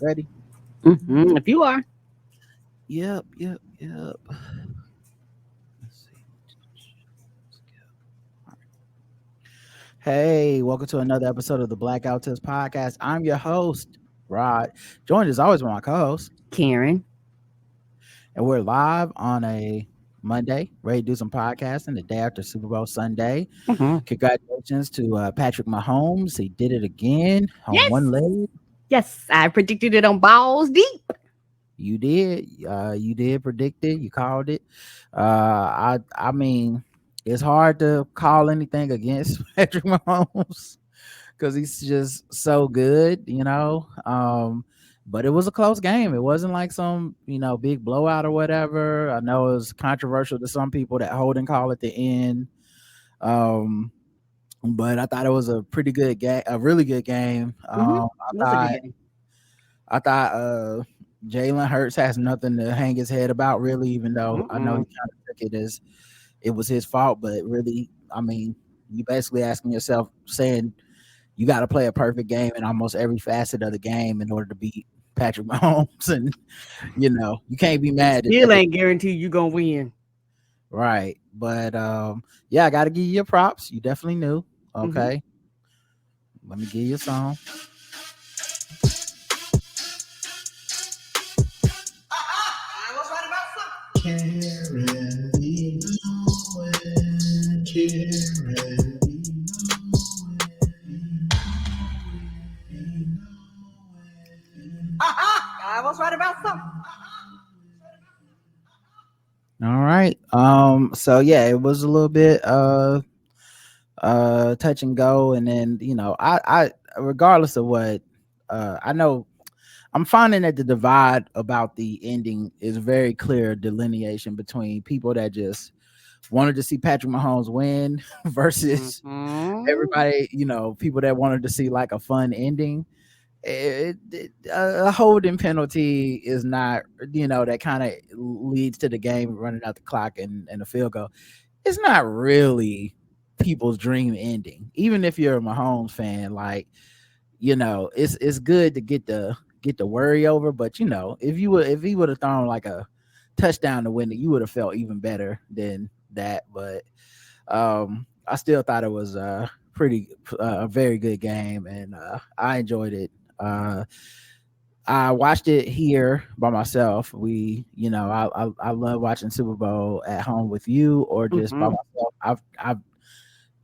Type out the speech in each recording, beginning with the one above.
Ready? If you are. Yep. Let's see. Hey, welcome to another episode of the Blackout Test Podcast. I'm your host, Rod. Joined as always by my co-host, Karen. and we're live on a Monday, ready to do some podcasting the day after Super Bowl Sunday. Mm-hmm. Congratulations to Patrick Mahomes. He did it again on one Yes. leg. Yes. I predicted it on Balls Deep. You did. You did predict it. You called it. I mean, it's hard to call anything against Patrick Mahomes because he's just so good, you know. But it was a close game. It wasn't like some, big blowout or whatever. I know it was controversial to some people that Holden call at the end. Um, but I thought it was a pretty good game, a really good game. Mm-hmm. I It was a good thought game. I thought Jalen Hurts has nothing to hang his head about, really, even though I know he Mm-mm. kind of took it as it was his fault. But really, I mean, you basically asking yourself, saying you got to play a perfect game in almost every facet of the game in order to beat Patrick Mahomes, and you can't be And mad at still that, ain't guaranteed you gonna win. right? But yeah, I got to give you your props. You definitely knew. Mm-hmm. Okay, let me give you a song. Karen, we know it. Karen, I was right about something. all right. So yeah, it was a little bit touch and go, and then I regardless of what I know, I'm finding that the divide about the ending is very clear delineation between people that just wanted to see Patrick Mahomes win versus Mm-hmm. everybody, people that wanted to see like a fun ending. A holding penalty is not, that kind of leads to the game running out the clock and a field goal. It's not really people's dream ending. Even if you're a Mahomes fan, like, it's good to get the worry over. But if he would have thrown like a touchdown to win it, you would have felt even better than that. But I still thought it was a very good game, and I enjoyed it. I watched it here by myself. I love watching Super Bowl at home with you or just by Mm-hmm. myself.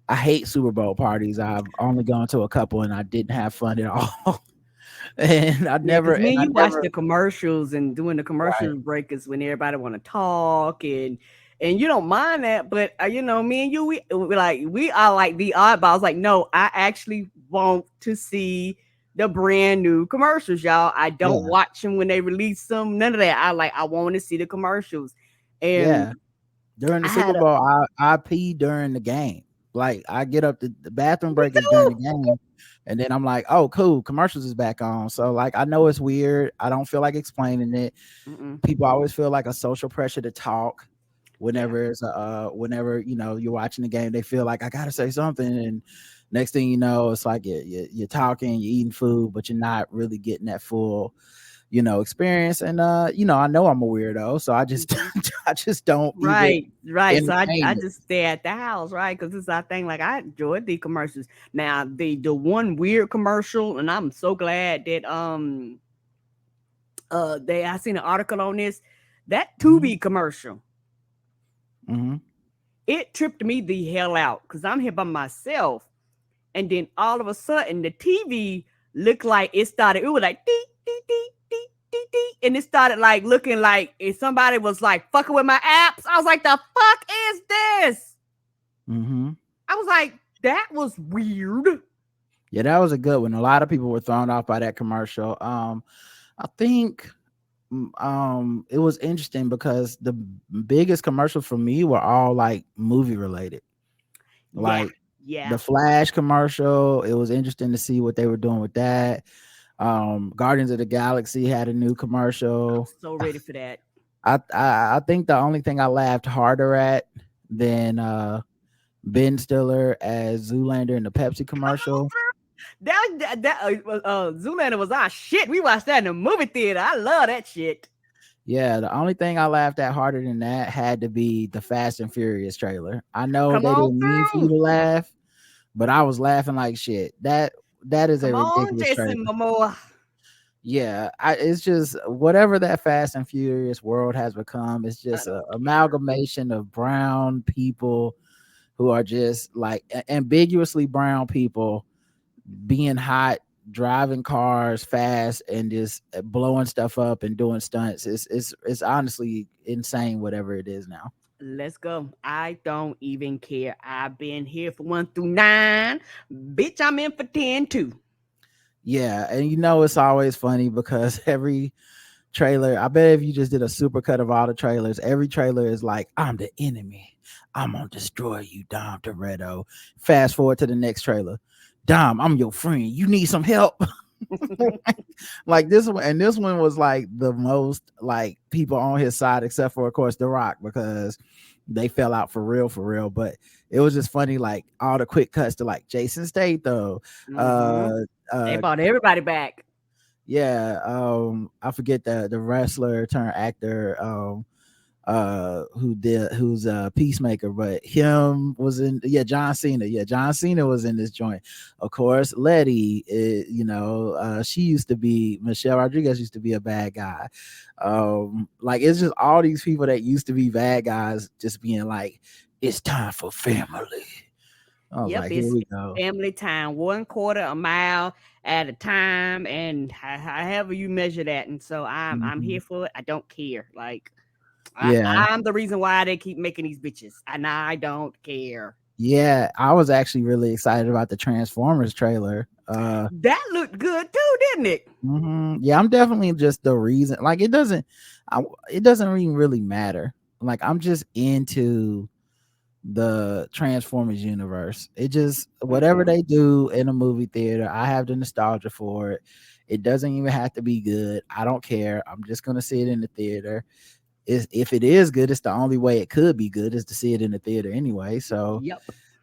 I hate Super Bowl parties. I've only gone to a couple and I didn't have fun at all. and I Yeah, never because me and and I you watch never the commercials and doing the right. commercial break is when everybody want to talk and you don't mind that, but me and you we are like the oddballs. Like, no, I actually want to see the brand new commercials, y'all. I don't Yeah. watch them when they release them. None of that. I want to see the commercials, and Yeah. During the I Super had a Bowl, I pee during the game. Like I get up the bathroom me break is during the too. game, and then I'm like, oh cool, commercials is back on. So like I know it's weird. I don't feel like explaining it. Mm-mm. People always feel like a social pressure to talk Yeah, whenever you're watching the game. They feel like I gotta say something, and next thing you know, it's like you're talking, you're eating food, but you're not really getting that full experience. And I know I'm a weirdo, so I just hmm I just don't even right, right. So I entertain it. just stay at the house, right? Because this is our thing. Like, I enjoyed the commercials. Now the one weird commercial, and I'm so glad that they I seen an article on this. That Hmm. Tubi commercial, Hmm. it tripped me the hell out because I'm here by myself, and then all of a sudden the TV looked like it started. It was like dee dee dee dee dee dee, and it started like looking like if somebody was like fucking with my apps. I was like, the fuck is this? Hmm. I was like, that was weird. Yeah, that was a good one. A lot of people were thrown off by that commercial. I think it was interesting because the biggest commercials for me were all like movie related. Yeah, Like yeah. the Flash commercial, it was interesting to see what they were doing with that. Guardians of the Galaxy had a new I'm commercial. so ready for that. I think the only thing I laughed harder at than Ben Stiller as Zoolander in the Pepsi commercial Zoolander was our shit. We watched that in the movie theater. I love that shit. Yeah, the only thing I laughed at harder than that had to be the Fast and Furious trailer. I know Come they on didn't mean for you through. to laugh, but I was laughing like shit. That is a Come on, ridiculous trailer. Jason Momoa. Yeah, it's just whatever that Fast and Furious world has become. It's I just a don't care. amalgamation of brown people who are just like ambiguously brown people being hot, driving cars fast, and just blowing stuff up and doing stunts. It's honestly insane. Whatever it is now. Let's go. I don't even care. I've been here for 1 through 9. Bitch, I'm in for 10 too. Yeah, and it's always funny because every trailer, I bet if you just did a super cut of all the trailers, every trailer is like, I'm the enemy. I'm gonna destroy you, Dom Toretto. Fast forward to the next trailer. Dom, I'm your friend. You need some help. Like this one, and this one was like the most like people on his side, except for of course The Rock, because they fell out for real. But it was just funny, like all the quick cuts to like Jason Statham, Mm-hmm. uh They uh brought everybody back. yeah, I forget the wrestler turned actor, who's a Peacemaker, but him was in, yeah, John Cena. Yeah, John Cena was in this joint. Of course, Letty, she used to be, Michelle Rodriguez used to be a bad guy. Like it's just all these people that used to be bad guys just being like, it's time for family. I was Yep, like, here it's we go. family time, 1/4 a mile at a time, and however you measure that. And so I'm Mhm. here for it. I don't care. Like Yeah. I'm the reason why they keep making these bitches, and I don't care. Yeah, I was actually really excited about the Transformers trailer. That looked good too, didn't it? Yeah, I'm definitely just the reason. Like, it doesn't even really matter. Like, I'm just into the Transformers universe. It just whatever Mm-hmm. they do in a movie theater, I have the nostalgia for it. It doesn't even have to be good. I don't care. I'm just gonna see it in the theater. If it is good, it's the only way it could be good is to see it in the theater anyway. So Yep.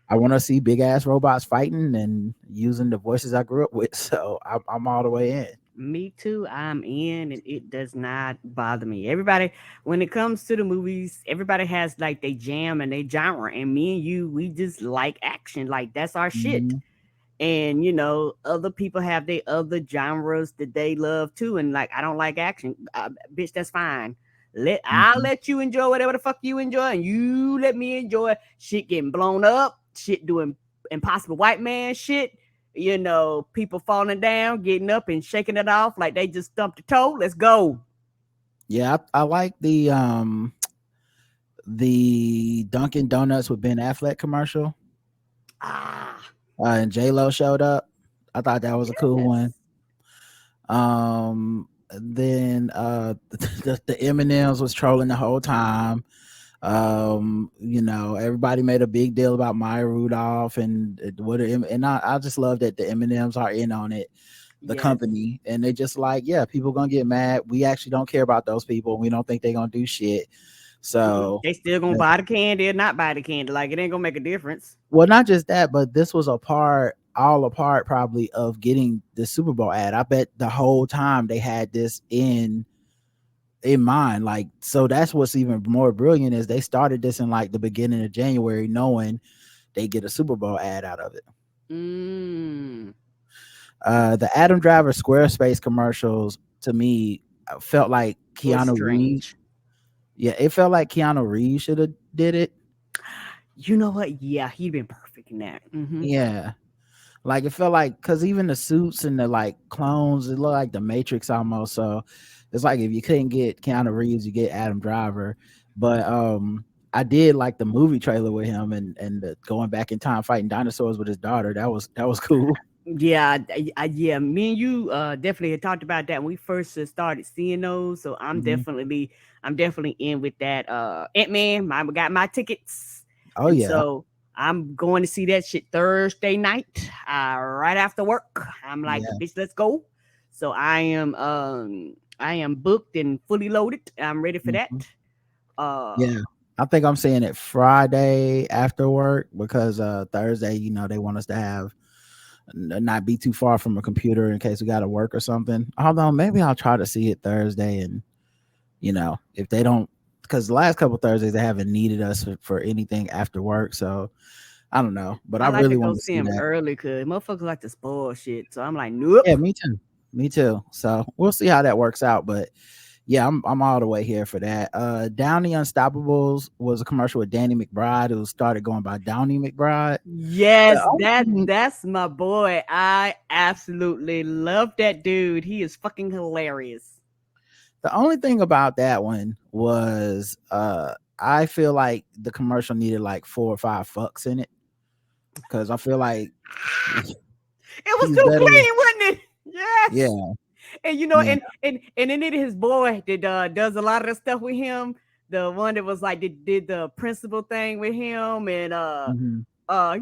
I want to see big ass robots fighting and using the voices I grew up with. So I'm all the way in. Me too. I'm in, and it does not bother me. Everybody, when it comes to the movies, everybody has like they jam and they genre, and me and you, we just like action. Like that's our shit. Mhm. And other people have their other genres that they love too. And like, I don't like action, bitch. That's fine. I'll Mhm. let you enjoy whatever the fuck you enjoy, and you let me enjoy shit getting blown up, shit doing impossible white man shit. People falling down, getting up and shaking it off like they just stumped a toe. Let's go. Yeah, I like the Dunkin' Donuts with Ben Affleck commercial. Ah, And J Lo showed up. I thought that was a cool one. yes, Then the M&Ms was trolling the whole time. Everybody made a big deal about Maya Rudolph and and I just love that the M&Ms are in on it, the yes. company, and they just like, yeah, people gonna get mad. We actually don't care about those people. We don't think they're gonna do shit. So, They still gonna buy the candy or not buy the candy. Like it ain't gonna make a difference. well, not just that, but this was all a part probably of getting the Super Bowl ad. I bet the whole time they had this in mind. Like, so that's what's even more brilliant is they started this in like the beginning of January, knowing they get a Super Bowl ad out of it. Mm, The Adam Driver Squarespace commercials to me felt like was Keanu Reeves. strange. Yeah, it felt like Keanu Reeves should have did it. You know what? Yeah, he'd been perfect in that. Yeah, like it felt like because even the suits and the like clones, it looked like the Matrix almost. So it's like if you couldn't get Keanu Reeves, you get Adam Driver. But I did like the movie trailer with him and going back in time fighting dinosaurs with his daughter. That was cool. Yeah, yeah. Me and you definitely had talked about that when we first started seeing those. So Mhm. I'm definitely in with that. Ant-Man, I got my tickets, Oh and yeah, so I'm going to see that shit Thursday night, right after work. I'm like, yeah, bitch, let's go. So I am booked and fully loaded. I'm ready for mhm, that. Uh, yeah. I think I'm saying it Friday after work because Thursday, they want us to have not be too far from a computer in case we got to work or something. Although maybe I'll try to see it Thursday, and if they don't, because the last couple Thursdays they haven't needed us for anything after work, so I don't know, but I I like really to go want to see see him that. early because motherfuckers like to spoil shit. So I'm like, nope. Yeah, me too. Me too. So we'll see how that works out, but yeah, I'm all the way here for that. Downey Unstoppables was a commercial with Danny McBride, who started going by Downey McBride. The Yes, only thing, that's my boy. I absolutely love that dude. He is fucking hilarious. the only thing about that one was I feel like the commercial needed like 4 or 5 fucks in it, because I feel like It was he's too better. clean, wasn't it? Yeah, Yes. And yeah. and then it his boy that does a lot of the stuff with him. The one that was like did the principal thing with him, and Hmm.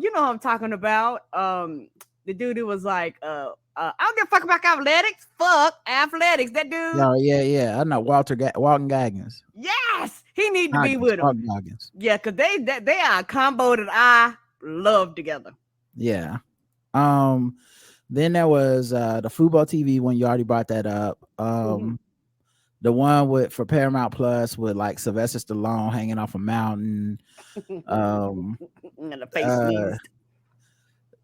you know what I'm talking about. The dude who was like I don't give a fuck about athletics. Fuck athletics. That dude. Yeah. I know Walton Goggins. Yes, he need to be Goggins, with him. Walton Goggins. Yeah, cause they are a combo that I love together. Yeah. Um. Then there was the Fubo TV one. You already brought that up. Mhm. The one for Paramount Plus with like Sylvester Stallone hanging off a mountain. Um. And the face Uh. sneezed.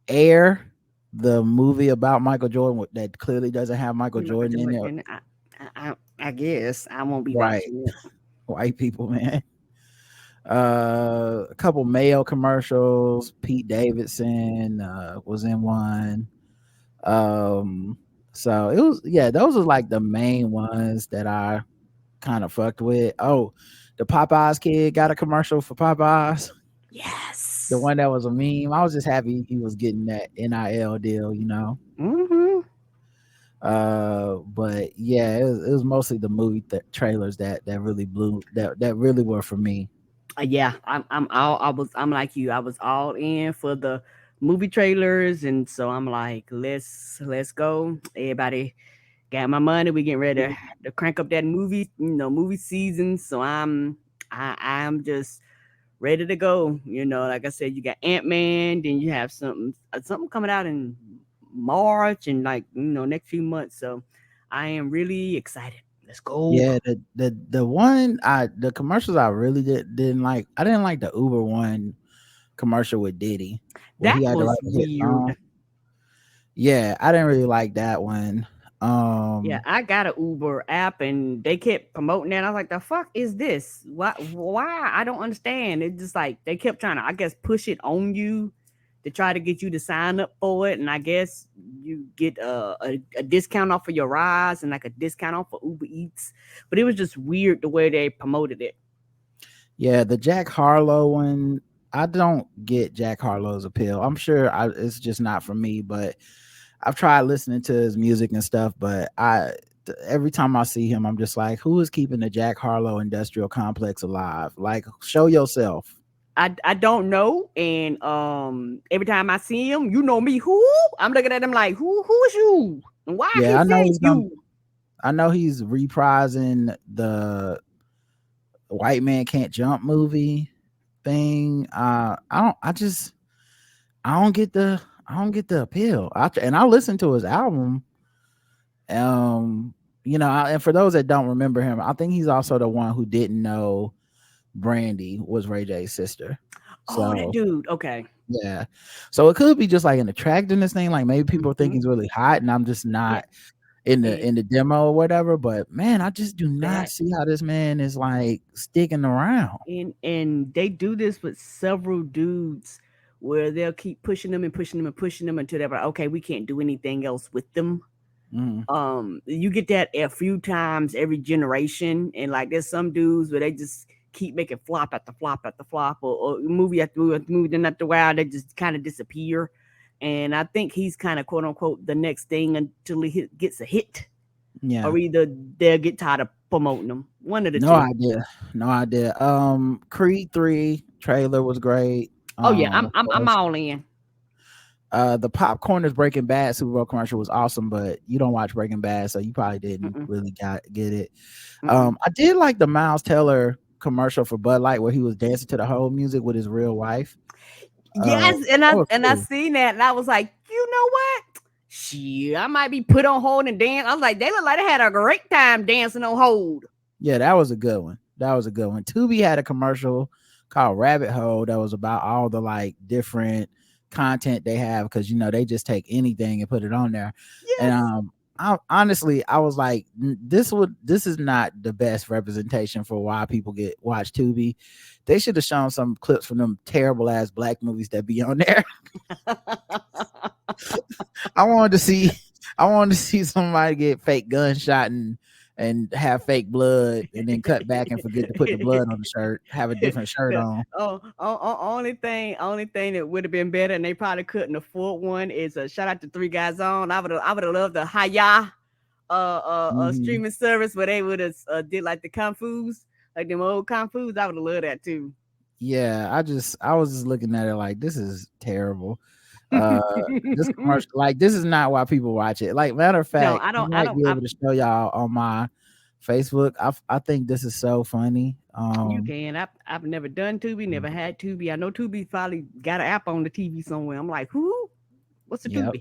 Air, the movie about Michael Jordan that clearly doesn't have Michael Michael Jordan in it. Jordan. I guess I won't be Right. watching it. White people, man. A couple Mayo commercials. Pete Davidson was in one. Um, so it was, yeah, those are like the main ones that I kind of fucked with. Oh, the Popeyes kid got a commercial for Popeyes. The Yes. one that was a meme. I was just happy he was getting that NIL deal, Mm-hmm. But yeah, it was mostly the movie trailers that really blew that really were for me. Yeah, I'm like you. I was all in for the movie trailers, and so I'm like, let's go. Everybody got my money. We getting ready to crank up that movie season. So I'm just ready to go. Like I said, you got Ant-Man, then you have something coming out in March and like next few months. So I am really excited. Let's go. Yeah, the commercials I really didn't like. I didn't like the Uber one commercial with Diddy where That he had to was write a hit song. weird. Yeah, I didn't really like that one. Yeah, I got an Uber app and they kept promoting that. I was like, the fuck is this? Why? I don't understand. It's just like they kept trying to, I guess, push it on you to try to get you to sign up for it. And I guess you get a discount off of your rides and like a discount off of Uber Eats. But it was just weird the way they promoted it. Yeah, the Jack Harlow one, I don't get Jack Harlow's appeal. I'm sure it's just not for me, but I've tried listening to his music and stuff, but every time I see him, I'm just like, who is keeping the Jack Harlow industrial complex alive? Like, show yourself. I don't know. And every time I see him, you know me, who? I'm looking at him like, who is you? And why he Yeah, saying you? I know he's reprising the White Man Can't Jump movie thing. I don't get the appeal. And I listen to his album. And for those that don't remember him, I think he's also the one who didn't know Brandy was Ray J's sister. Oh, that So dude. Okay. yeah, so it could be just like an attractiveness thing. Like maybe people think Mhm. he's really hot, and I'm just Yeah. not in the And in the demo or whatever. But man, I just do not that see how this man is like sticking around. and they do this with several dudes where they'll keep pushing them and pushing them and pushing them until they're like, okay, we can't do anything else with them. Mm. You get that a few times every generation, and like there's some dudes where they just keep making flop after flop after flop, or movie after movie after movie. Then after a while, they just kind of disappear. And I think he's kind of quote unquote the next thing until he gets a hit, Yeah, or either they'll get tired of promoting them. One of the no two. idea, no idea. Creed 3 trailer was great. Oh yeah, Of I'm course. all in. The Popcorners Breaking Bad Super Bowl commercial was awesome, but you don't watch Breaking Bad, so you probably didn't Mm-mm, really get it. mm-mm. I did like the Miles Teller commercial for Bud Light where he was dancing to the whole music with his real wife. Yes, That was and I cool. seen that, and I was like, you know Shit, I might be put on hold and dance. I was like, they look like they had a great time dancing on hold. Yeah, that was a good one. That was a good one. Tubi had a commercial called Rabbit Hole that was about all the like different content they have, because they just take anything and put it on there. And Yes. I was like, this is not the best representation for why people watch Tubi. They should have shown some clips from them terrible ass black movies that be on there. I wanted to see somebody get fake gunshot and have fake blood, and then cut back and forget to put the blood on the shirt, have a different shirt on. Only thing that would have been better, and they probably couldn't afford one, is a shout out to Three Guys On. I would have loved the Haya Mhm. streaming service where they would have did like the kung fu's, like them old kung fu's. I would have loved that too. Yeah, I was just looking at it like, this is terrible. Uh, this commercial, like, this is not why people watch it. Like, matter of No, fact, I might be able to show y'all on my Facebook. I think this is so funny. You can. I've never done Tubi, never had Tubi. I know Tubi probably got an app on the TV somewhere. I'm like, who? What's the Yep.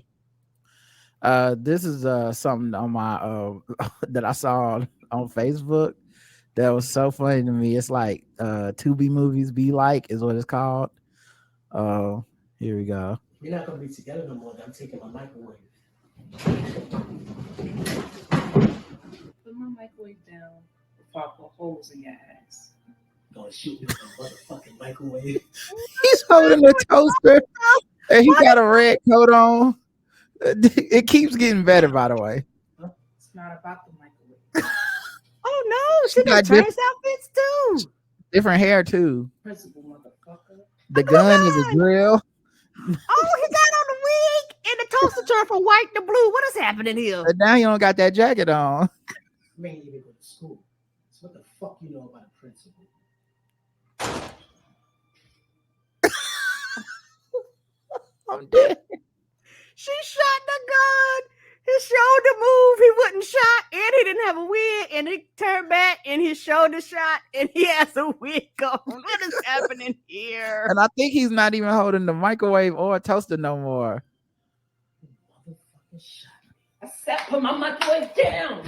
Tubi? This is something on my that I saw on Facebook that was so funny to me. It's like Tubi movies be like is what it's called. Here we go. We're not gonna be together no more. I'm taking my microwave. Put my microwave down before I put holes in your ass. Gonna shoot me with a motherfucking microwave. He's holding a toaster and he got a red coat on. It keeps getting better, by the way. It's not about the microwave. Oh no, she got trans outfits too. Different hair too. Principal motherfucker. The gun is a drill. Oh, he got on the wig and the toaster turned from white to blue. What is happening here? But now you don't got that jacket on. You ain't even go to school. So what the fuck you know about a principal? I'm dead. She shot the gun. His shoulder moved. He wasn't shot, and he didn't have a wig. And he turned back, and his shoulder shot, and he has a wig on. What is happening here? And I think he's not even holding the microwave or a toaster no more. Motherfucking shot. I said, put my microwave down.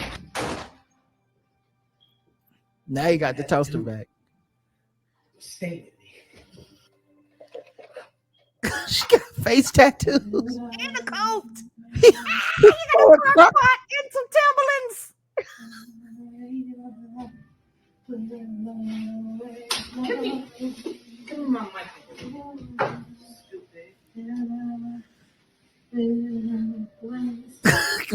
Now you got the toaster back. Stay with me. She got face tattoos. In the coat. He got a crock pot and some Timberlands. Give me my microwave. Stupid.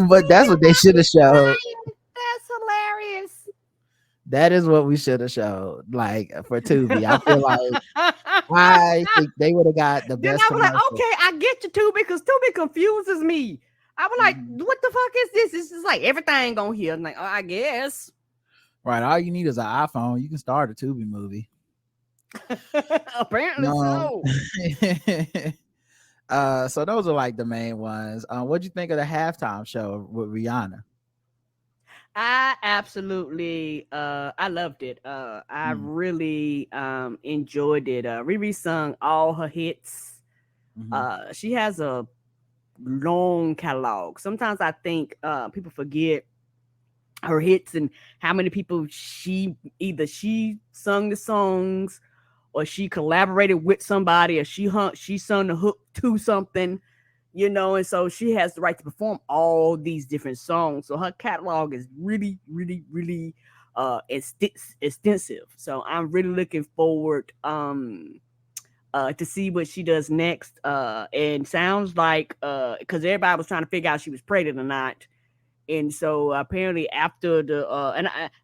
But that's what they should have showed. That's hilarious. That is what we should have showed. Like for Tubi, I feel like I think they would have got the Then best. I was like, commercial. okay, I get you Tubi because Tubi confuses me. I was like, what the fuck is this? This is like everything on here. I'm like, oh, I guess. Right, all you need is an iPhone. You can start a Tubi movie. Apparently so. So those are like the main ones. What'd you think of the halftime show with Rihanna? I absolutely I loved it. I really enjoyed it. Riri sung all her hits. She has a long catalog. Sometimes I think people forget her hits and how many people she sung the songs or she collaborated with somebody or she sung the hook to something, and so she has the right to perform all these different songs. So her catalog is really, really, really extensive. So I'm really looking forward to see what she does next. And sounds like because everybody was trying to figure out if she was pregnant or not. And so apparently after the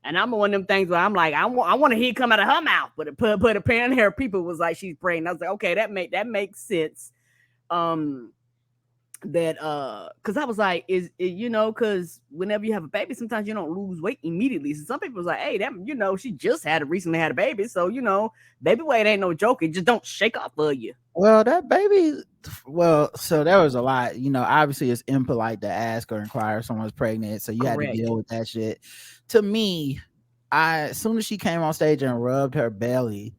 and I'm one of them things where I'm like I want to hear it come out of her mouth, but apparently her people was like she's pregnant. I was like, okay, that makes sense. That because I was like, is because whenever you have a baby, sometimes you don't lose weight immediately. So some people was like, hey, that she just recently had a baby, so baby weight ain't no joke. It just don't shake off of you. Well, that baby. Well, so there was a lot. Obviously it's impolite to ask or inquire if someone's pregnant, so you had to deal with that shit. To me, as soon as she came on stage and rubbed her belly,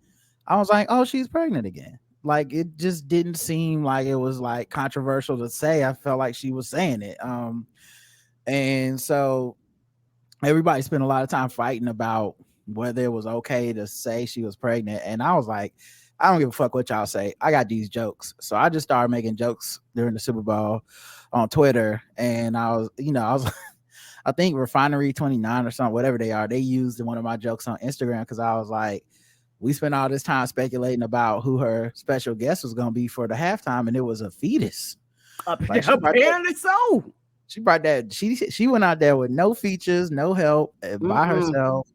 I was like, oh, she's pregnant again. like it just didn't seem like it was like controversial to say. I felt like she was saying it. And so everybody spent a lot of time fighting about whether it was okay to say she was pregnant. And I was like, I don't give a fuck what y'all say. I got these jokes. So I just started making jokes during the Super Bowl on Twitter. And I was I think Refinery 29 or something, whatever they are, they used one of my jokes on Instagram because I was like, we spent all this time speculating about who her special guest was going to be for the halftime, and it was a fetus. Like Apparently so. She brought that. She went out there with no features, no help, by herself.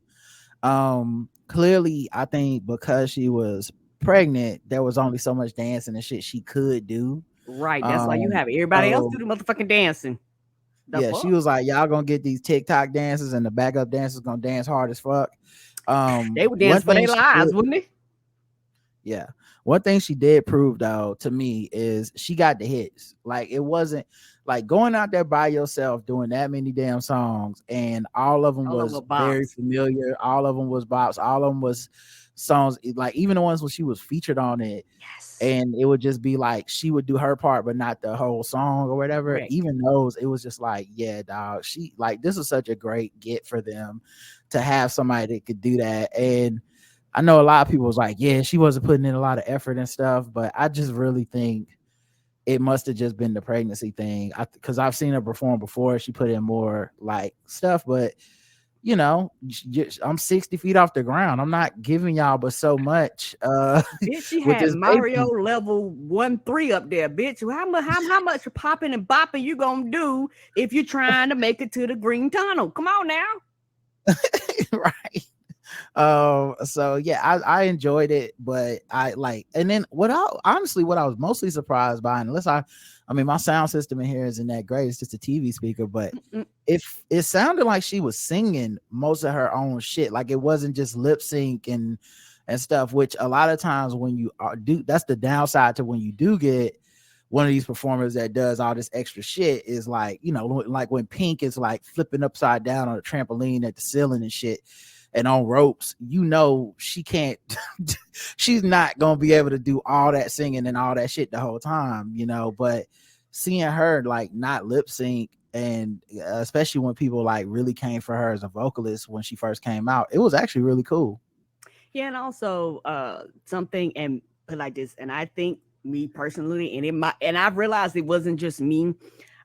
Clearly, I think because she was pregnant, there was only so much dancing and shit she could do. Right. That's why you have everybody else do the motherfucking dancing. Yeah, she was like, y'all gonna get these TikTok dances and the backup dancers gonna dance hard as fuck. They would dance for their lives, wouldn't they? Yeah. One thing she did prove though to me is she got the hits. Like it wasn't like going out there by yourself doing that many damn songs, and all of them was very familiar. All of them was bops. All of them was songs, like even the ones when she was featured on it. Yes. And it would just be like she would do her part, but not the whole song or whatever. Correct. Even those, it was just like, yeah, dog. She like this is such a great get for them to have somebody that could do that. And I know a lot of people was like, yeah, she wasn't putting in a lot of effort and stuff, but I just really think it must have just been the pregnancy thing. Because I've seen her perform before. She put in more like stuff, but you know, I'm 60 feet off the ground. I'm not giving y'all but so much. Bitch, she had Mario baby. Level 1-3 up there, bitch. How much popping and bopping you gonna do if you're trying to make it to the green tunnel? Come on now. Right. So yeah, I enjoyed it, but I like, and then what I was mostly surprised by, unless I mean my sound system in here isn't that great, it's just a TV speaker, but if it sounded like she was singing most of her own shit, like it wasn't just lip sync and stuff, which a lot of times when you do, that's the downside to when you do get one of these performers that does all this extra shit, is like, you know, like when Pink is like flipping upside down on a trampoline at the ceiling and shit and on ropes, you know, she can't she's not gonna be able to do all that singing and all that shit the whole time, you know. But seeing her like not lip sync, and especially when people like really came for her as a vocalist when she first came out, it was actually really cool. Yeah, and also something and like this, and I think me personally, and I've realized it wasn't just me.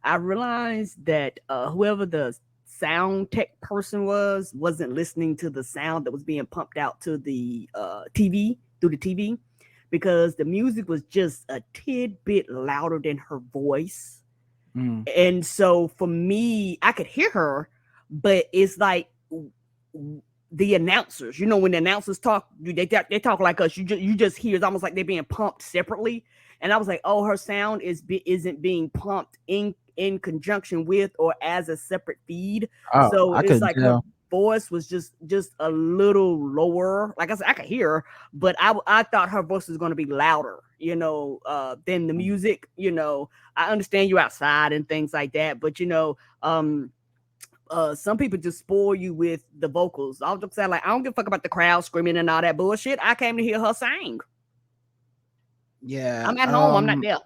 I realized that whoever the sound tech person wasn't listening to the sound that was being pumped out to the TV through the TV, because the music was just a tidbit louder than her voice. And so for me, I could hear her, but it's like the announcers, you know, when the announcers talk, they talk like us. You just hear, it's almost like they're being pumped separately. And I was like, oh, her sound isn't being pumped in conjunction with or as a separate feed. So it's like her voice was just a little lower. Like I said, I could hear her, but I thought her voice was going to be louder, you know, than the music. You know, I understand you outside and things like that, but you know, some people just spoil you with the vocals. I'll just say, like, I don't give a fuck about the crowd screaming and all that bullshit. I came to hear her sing. Yeah, I'm at home. I'm not there.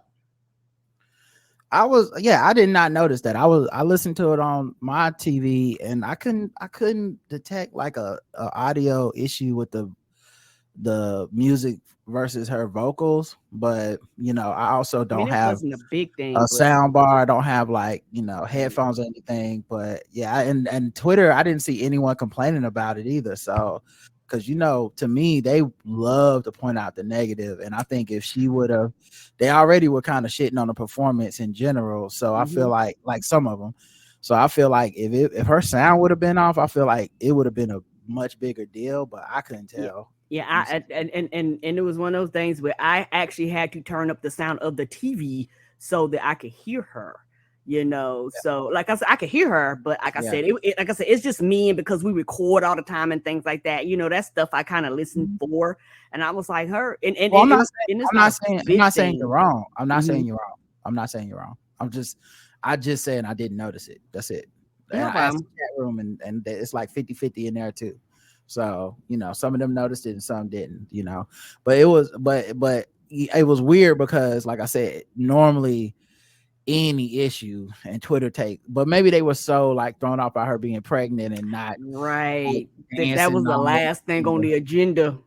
I did not notice that. I listened to it on my TV and I couldn't detect like a audio issue with the music versus her vocals, but you know, I also don't have wasn't a big thing, a sound bar. I don't have like, you know, headphones or anything, but yeah, and Twitter, I didn't see anyone complaining about it either. So because, you know, to me, they love to point out the negative. And I think if she would have, they already were kind of shitting on the performance in general. So I feel like some of them. So I feel like if her sound would have been off, I feel like it would have been a much bigger deal, but I couldn't tell. Yeah, and it was one of those things where I actually had to turn up the sound of the TV so that I could hear her. You know, so like I said, I could hear her, but like I said, it's just me, and because we record all the time and things like that, you know, that stuff I kind of listen for, and I was like her. And well, I'm not saying you're wrong. I'm not saying you're wrong. I'm not saying you're wrong. I just saying I didn't notice it. That's it. And I asked the chat room, and it's like 50-50 in there too. So, you know, some of them noticed it and some didn't, you know, but it was, but it was weird because, like I said, normally any issue and Twitter take, but maybe they were so like thrown off by her being pregnant and not like Right. That dancing was the on it. last thing on the agenda.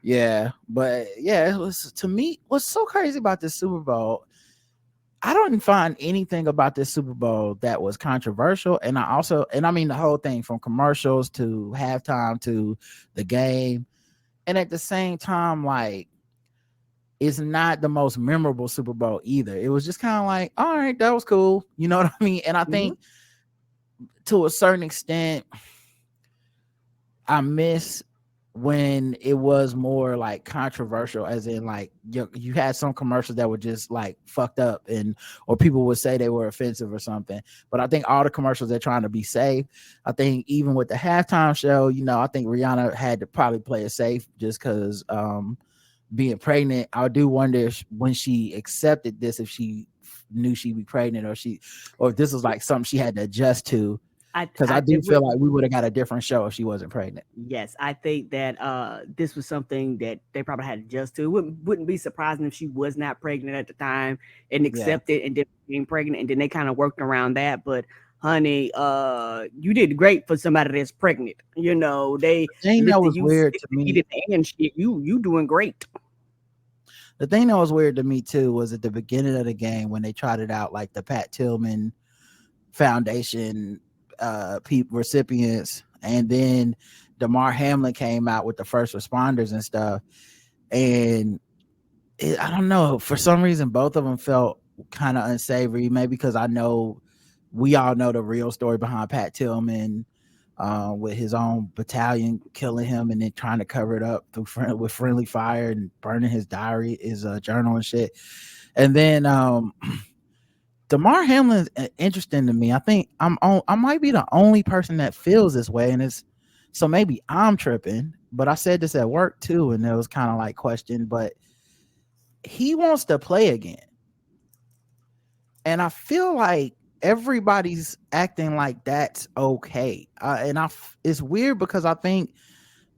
Yeah, but yeah, it was, to me, what's so crazy about this Super Bowl. I don't find anything about this Super Bowl that was controversial, and I mean the whole thing from commercials to halftime to the game, and at the same time, like, it's not the most memorable Super Bowl either. It was just kind of like, all right, that was cool, you know what I mean? And I Mhm. think to a certain extent, I miss when it was more like controversial, as in like you had some commercials that were just like fucked up, and or people would say they were offensive or something. But I think all the commercials, they're trying to be safe. I think even with the halftime show, I think Rihanna had to probably play it safe just because being pregnant. I do wonder if when she accepted this, if she knew she'd be pregnant, or if this was like something she had to adjust to, because I do It feel would, like we would have got a different show if she wasn't pregnant. yes, I think that this was something that they probably had to adjust to. It wouldn't be surprising if she was not pregnant at the time and Yeah. accepted and then became pregnant, and then they kind of worked around that. But honey, you did great for somebody that's pregnant. They The thing that lifted was you weird 6 to me, feet in the air and shit. You doing great. the thing that was weird to me too was at the beginning of the game when they trotted out like the Pat Tillman Foundation recipients, and then Damar Hamlin came out with the first responders and stuff, and I don't know, for some reason both of them felt kind of unsavory. Maybe because we all know the real story behind Pat Tillman, with his own battalion killing him and then trying to cover it up with friendly fire and burning his diary, his journal and shit. And then Damar Hamlin's interesting to me. I think I might be the only person that feels this way, and it's so maybe I'm tripping. But I said this at work too, and it was kind of like questioned. But he wants to play again, and I feel like everybody's acting like that's okay. It's weird because I think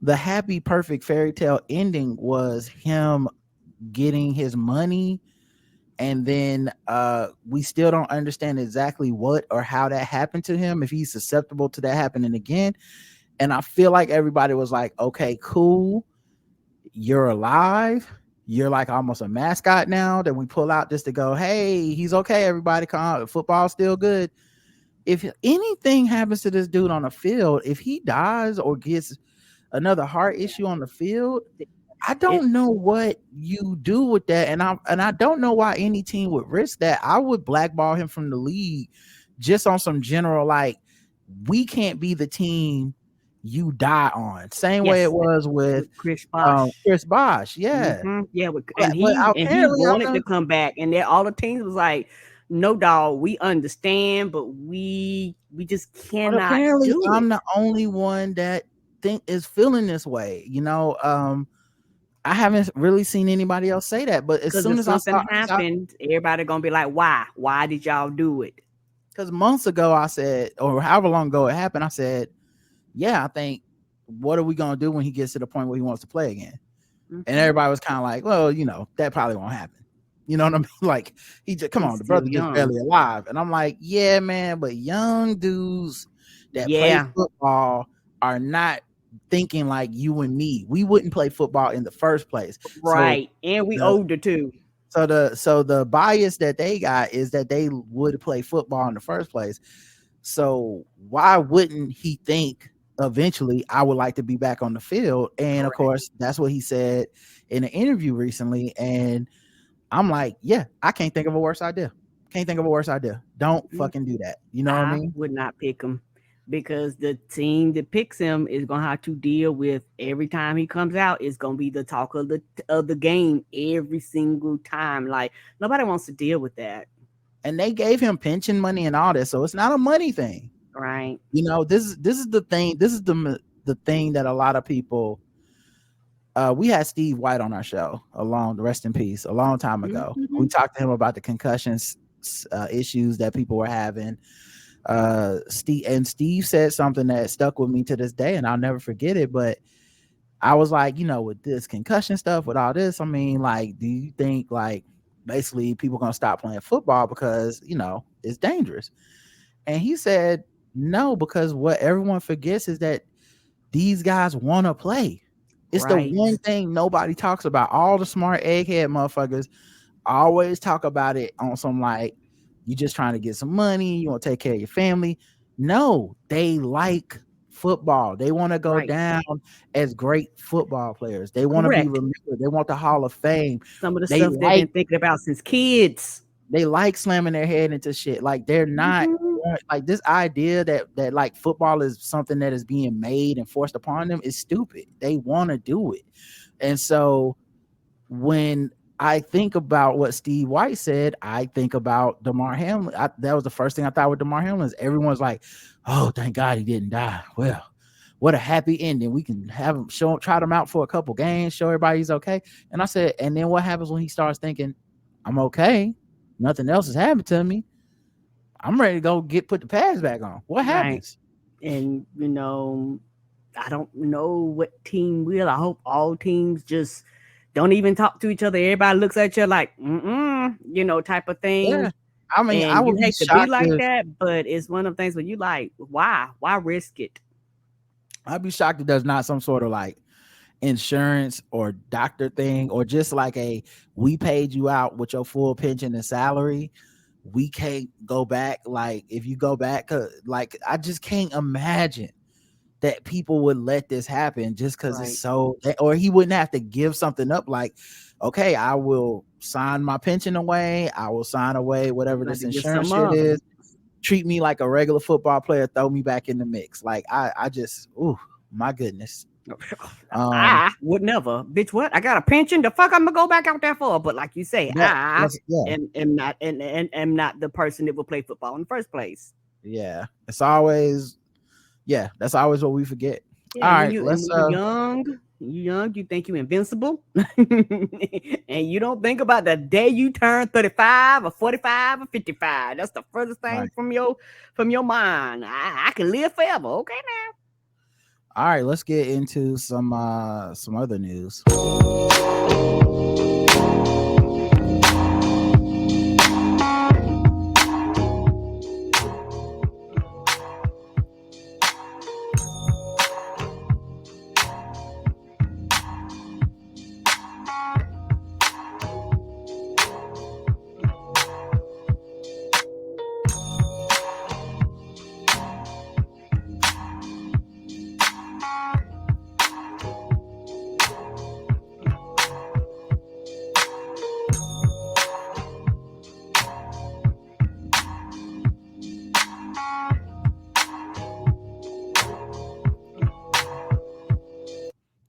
the happy, perfect fairy tale ending was him getting his money, and then we still don't understand exactly what or how that happened to him, if he's susceptible to that happening again. And I feel like everybody was like, okay, cool, you're alive, you're like almost a mascot now that we pull out just to go, hey, he's okay, everybody, come, football's still good. If anything happens to this dude on the field, if he dies or gets another heart issue on the field, I It don't know what you do with that, and I don't know why any team would risk that. I would blackball him from the league just on some general, like, we can't be the team you die on. Same way it Yes, was with Chris Bosh. Chris Bosh. Yeah, Yeah, but, and but he apparently wanted to come back, and then all the teams was like, "No, dog, we understand, but we just cannot do I'm it the only one that think is feeling this way. I haven't really seen anybody else say that, but as because soon if as I something saw, happened, everybody gonna be like, why? Why did y'all do it?" because months ago I said, or however long ago it happened, I said, yeah, I think, what are we gonna do when he gets to the point where he wants to play again? And everybody was kind of like, well, that probably won't happen. You know what I mean? Like, come He's on, the still brother just young. barely alive. And I'm like, yeah, man, but young dudes that play Yeah, football are not thinking like you and me. We wouldn't play football in the first place. So right. And we the older too. so the bias that they got is that they would play football in the first place. So why wouldn't he think eventually I would like to be back on the field? And of Correct. course, that's what he said in an interview recently. And I'm like, yeah, I can't think of a worse idea. Can't think of a worse idea. Don't fucking do that. You know what I I mean? would not pick him because the team that picks him is gonna have to deal with every time he comes out. It's gonna be the talk of the game every single time. Like nobody wants to deal with that, And they gave him pension money and all this, so it's not a money thing. right? This is the thing. This is the thing that a lot of people. We had Steve White on our show, rest in peace, a long time ago. We Mhm. talked to him about the concussions issues that people were having. Steve said something that stuck with me to this day, and I'll never forget it. But I was like, with this concussion stuff, with all this, I mean, like, do you think like basically people gonna stop playing football because it's dangerous? And he said no, because what everyone forgets is that these guys want to play. It's the Right. one thing nobody talks about. All the smart egghead motherfuckers always talk about it on some like, you just trying to get some money, you want to take care of your family. No, they like football. They want to go Right. down as great football players. They want to be Correct. remembered. They want the Hall of Fame. Some of the They stuff they've like been thinking about since kids. they like slamming their head into shit. Like they're not Mhm. like this idea that like football is something that is being made and forced upon them is stupid. They want to do it. And so when I think about what Steve White said, I think about DeMar Hamlin. That was the first thing I thought with DeMar Hamlin. Everyone's like, "Oh, thank God he didn't die." Well, what a happy ending. We can have him try him out for a couple games, show everybody he's okay. And I said, and then what happens when he starts thinking, "I'm okay. Nothing else has happened to me. I'm ready to go put the pads back on." What Right. happens? And I don't know what team will. I hope all teams just don't even talk to each other. Everybody looks at you like, type of thing. Yeah. I mean, I And you would be hate to be shocked like if that, but it's one of the things where you like, why? Why risk it? I'd be shocked if there's not some sort of like insurance or doctor thing, or just like we paid you out with your full pension and salary. We can't go back. Like if you go back, like I just can't imagine that people would let this happen just because it's so, or he wouldn't have to give something up like, okay, I will sign my pension away, I will sign away whatever this insurance shit is, treat me like a regular football player, throw me back in the mix. Like I just, my goodness. I would never, bitch. What? I got a pension. The fuck I'm gonna go back out there for? But like you say, am not am not the person that will play football in the first place. Yeah, it's always, that's always what we forget. Yeah, all when right, when you're young, you think you're invincible, and you don't think about the day you turn 35 or 45 or 55. That's the furthest thing from your mind. I can live forever. Okay, now. All right, let's get into some other news.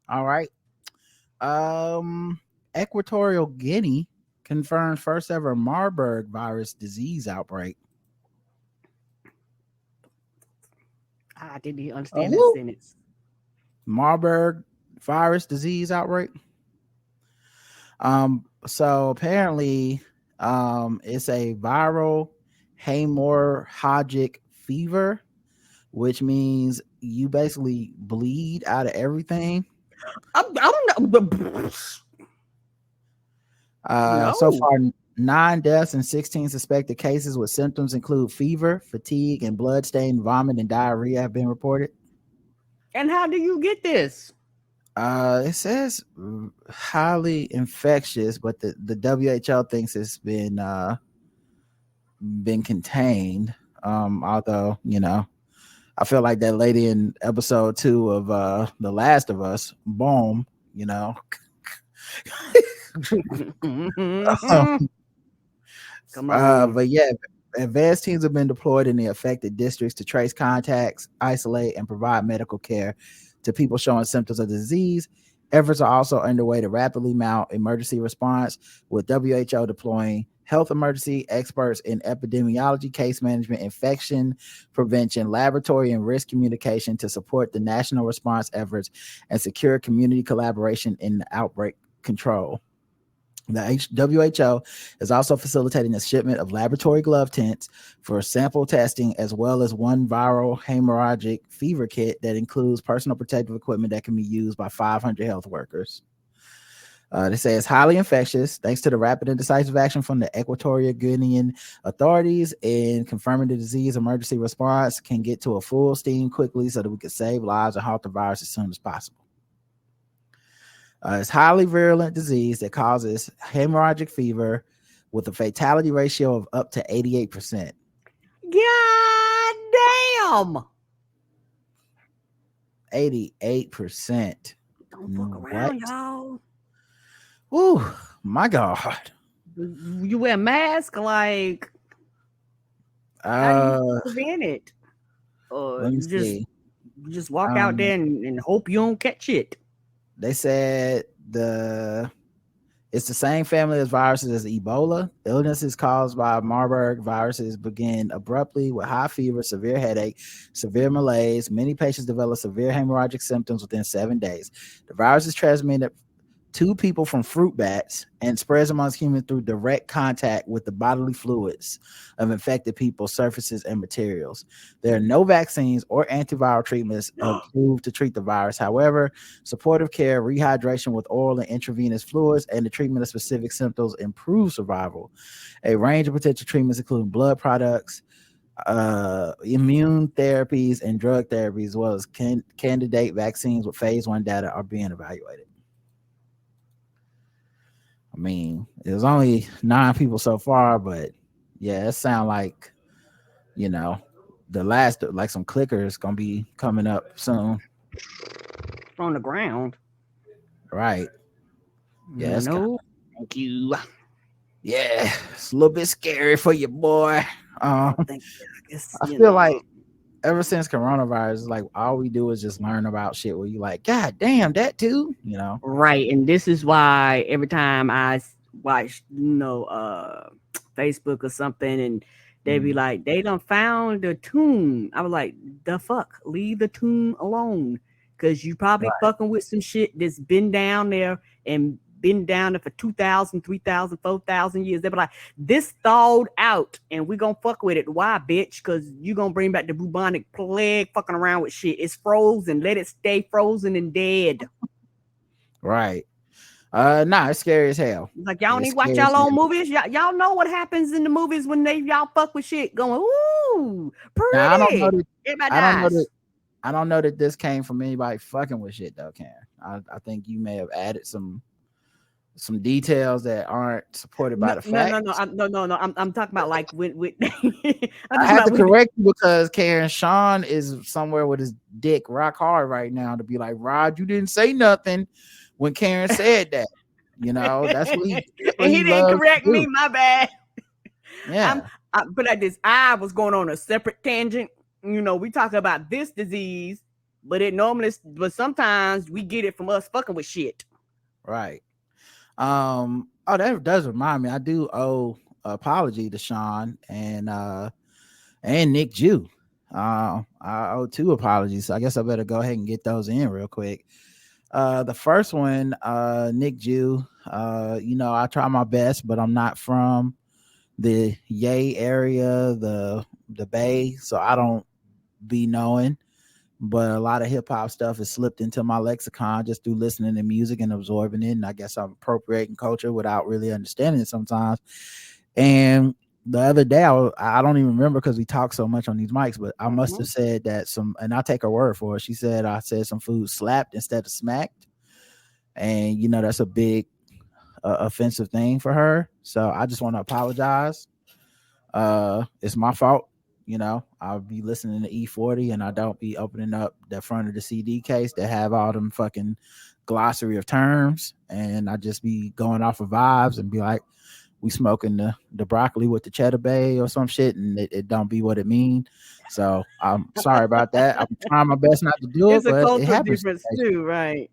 All right. Equatorial Guinea confirms first ever Marburg virus disease outbreak. I didn't understand that sentence. Marburg virus disease outbreak. So apparently, it's a viral hemorrhagic fever, which means you basically bleed out of everything. I don't know. No. So far, 9 deaths and 16 suspected cases with symptoms include fever, fatigue, and blood-stained vomit and diarrhea have been reported. And how do you get this? It says highly infectious, but the WHO thinks it's been contained. Although, I feel like that lady in episode 2 of The Last of Us, boom, Come on. But yeah, advanced teams have been deployed in the affected districts to trace contacts, isolate, and provide medical care to people showing symptoms of the disease. Efforts are also underway to rapidly mount emergency response, with WHO deploying health emergency experts in epidemiology, case management, infection prevention, laboratory, and risk communication to support the national response efforts and secure community collaboration in outbreak control. The WHO is also facilitating the shipment of laboratory glove tents for sample testing, as well as one viral hemorrhagic fever kit that includes personal protective equipment that can be used by 500 health workers. They say it's highly infectious, thanks to the rapid and decisive action from the Equatorial Guinean authorities in confirming the disease. Emergency response can get to a full steam quickly so that we can save lives and halt the virus as soon as possible. It's highly virulent disease that causes hemorrhagic fever with a fatality ratio of up to 88%. God damn. 88%. Don't fuck around, y'all. Ooh, my God. You wear a mask, like how do you prevent it? Let me see. Just walk out there and hope you don't catch it. They said it's the same family as viruses as Ebola. Illnesses caused by Marburg viruses begin abruptly with high fever, severe headache, severe malaise. Many patients develop severe hemorrhagic symptoms within 7 days. The virus is transmitted to people from fruit bats and spreads amongst humans through direct contact with the bodily fluids of infected people, surfaces, and materials. There are no vaccines or antiviral treatments approved to treat the virus. However, supportive care, rehydration with oral and intravenous fluids, and the treatment of specific symptoms improve survival. A range of potential treatments, including blood products, immune therapies, and drug therapies, as well as candidate vaccines with phase 1 data are being evaluated. I mean, there's only 9 people so far, but yeah, it sounds like, the last, like some clickers gonna be coming up soon. On the ground. Right. Yeah. Thank you. Yeah, it's a little bit scary for you, boy. I feel know. like ever since coronavirus, like all we do is just learn about shit where you like, God damn, that too, Right. And this is why every time I watch, Facebook or something, and they be like, they done found the tomb. I was like, the fuck, leave the tomb alone, because you probably fucking with some shit that's been down there and been down there for 2,000, 3,000, 4,000 years. They be like, this thawed out and we gonna fuck with it. Why, bitch? Because you gonna bring back the bubonic plague fucking around with shit. It's frozen. Let it stay frozen and dead. Right. Nah, it's scary as hell. Like, y'all need to watch y'all own movies. Y'all know what happens in the movies when y'all fuck with shit going, ooh, pretty. Now, I don't know that this came from anybody fucking with shit though, Karen. I think you may have added some details that aren't supported by the facts. No. I'm talking about like with I have to correct you because Karen Sean is somewhere with his dick rock hard right now to be like, Rod, you didn't say nothing when Karen said that. That's what he didn't correct me. My bad. Yeah. But I was going on a separate tangent. We talk about this disease, but sometimes we get it from us fucking with shit. Right. That does remind me. I do owe an apology to Sean and Nick Jew. I owe 2 apologies. So I guess I better go ahead and get those in real quick. The first one, Nick Jew, I try my best, but I'm not from the Yay area, the Bay, so I don't be knowing. But a lot of hip hop stuff has slipped into my lexicon just through listening to music and absorbing it. And I guess I'm appropriating culture without really understanding it sometimes. And the other day, I don't even remember because we talk so much on these mics, but I must have said that and I'll take her word for it. She said I said some food slapped instead of smacked. And, that's a big offensive thing for her. So I just want to apologize. It's my fault. I'll be listening to E40 and I don't be opening up the front of the CD case that have all them fucking glossary of terms. And I just be going off of vibes and be like, we smoking the broccoli with the cheddar bay or some shit, and it don't be what it mean. So I'm sorry about that. I'm trying my best not to do it, but it's a cultural difference too, right?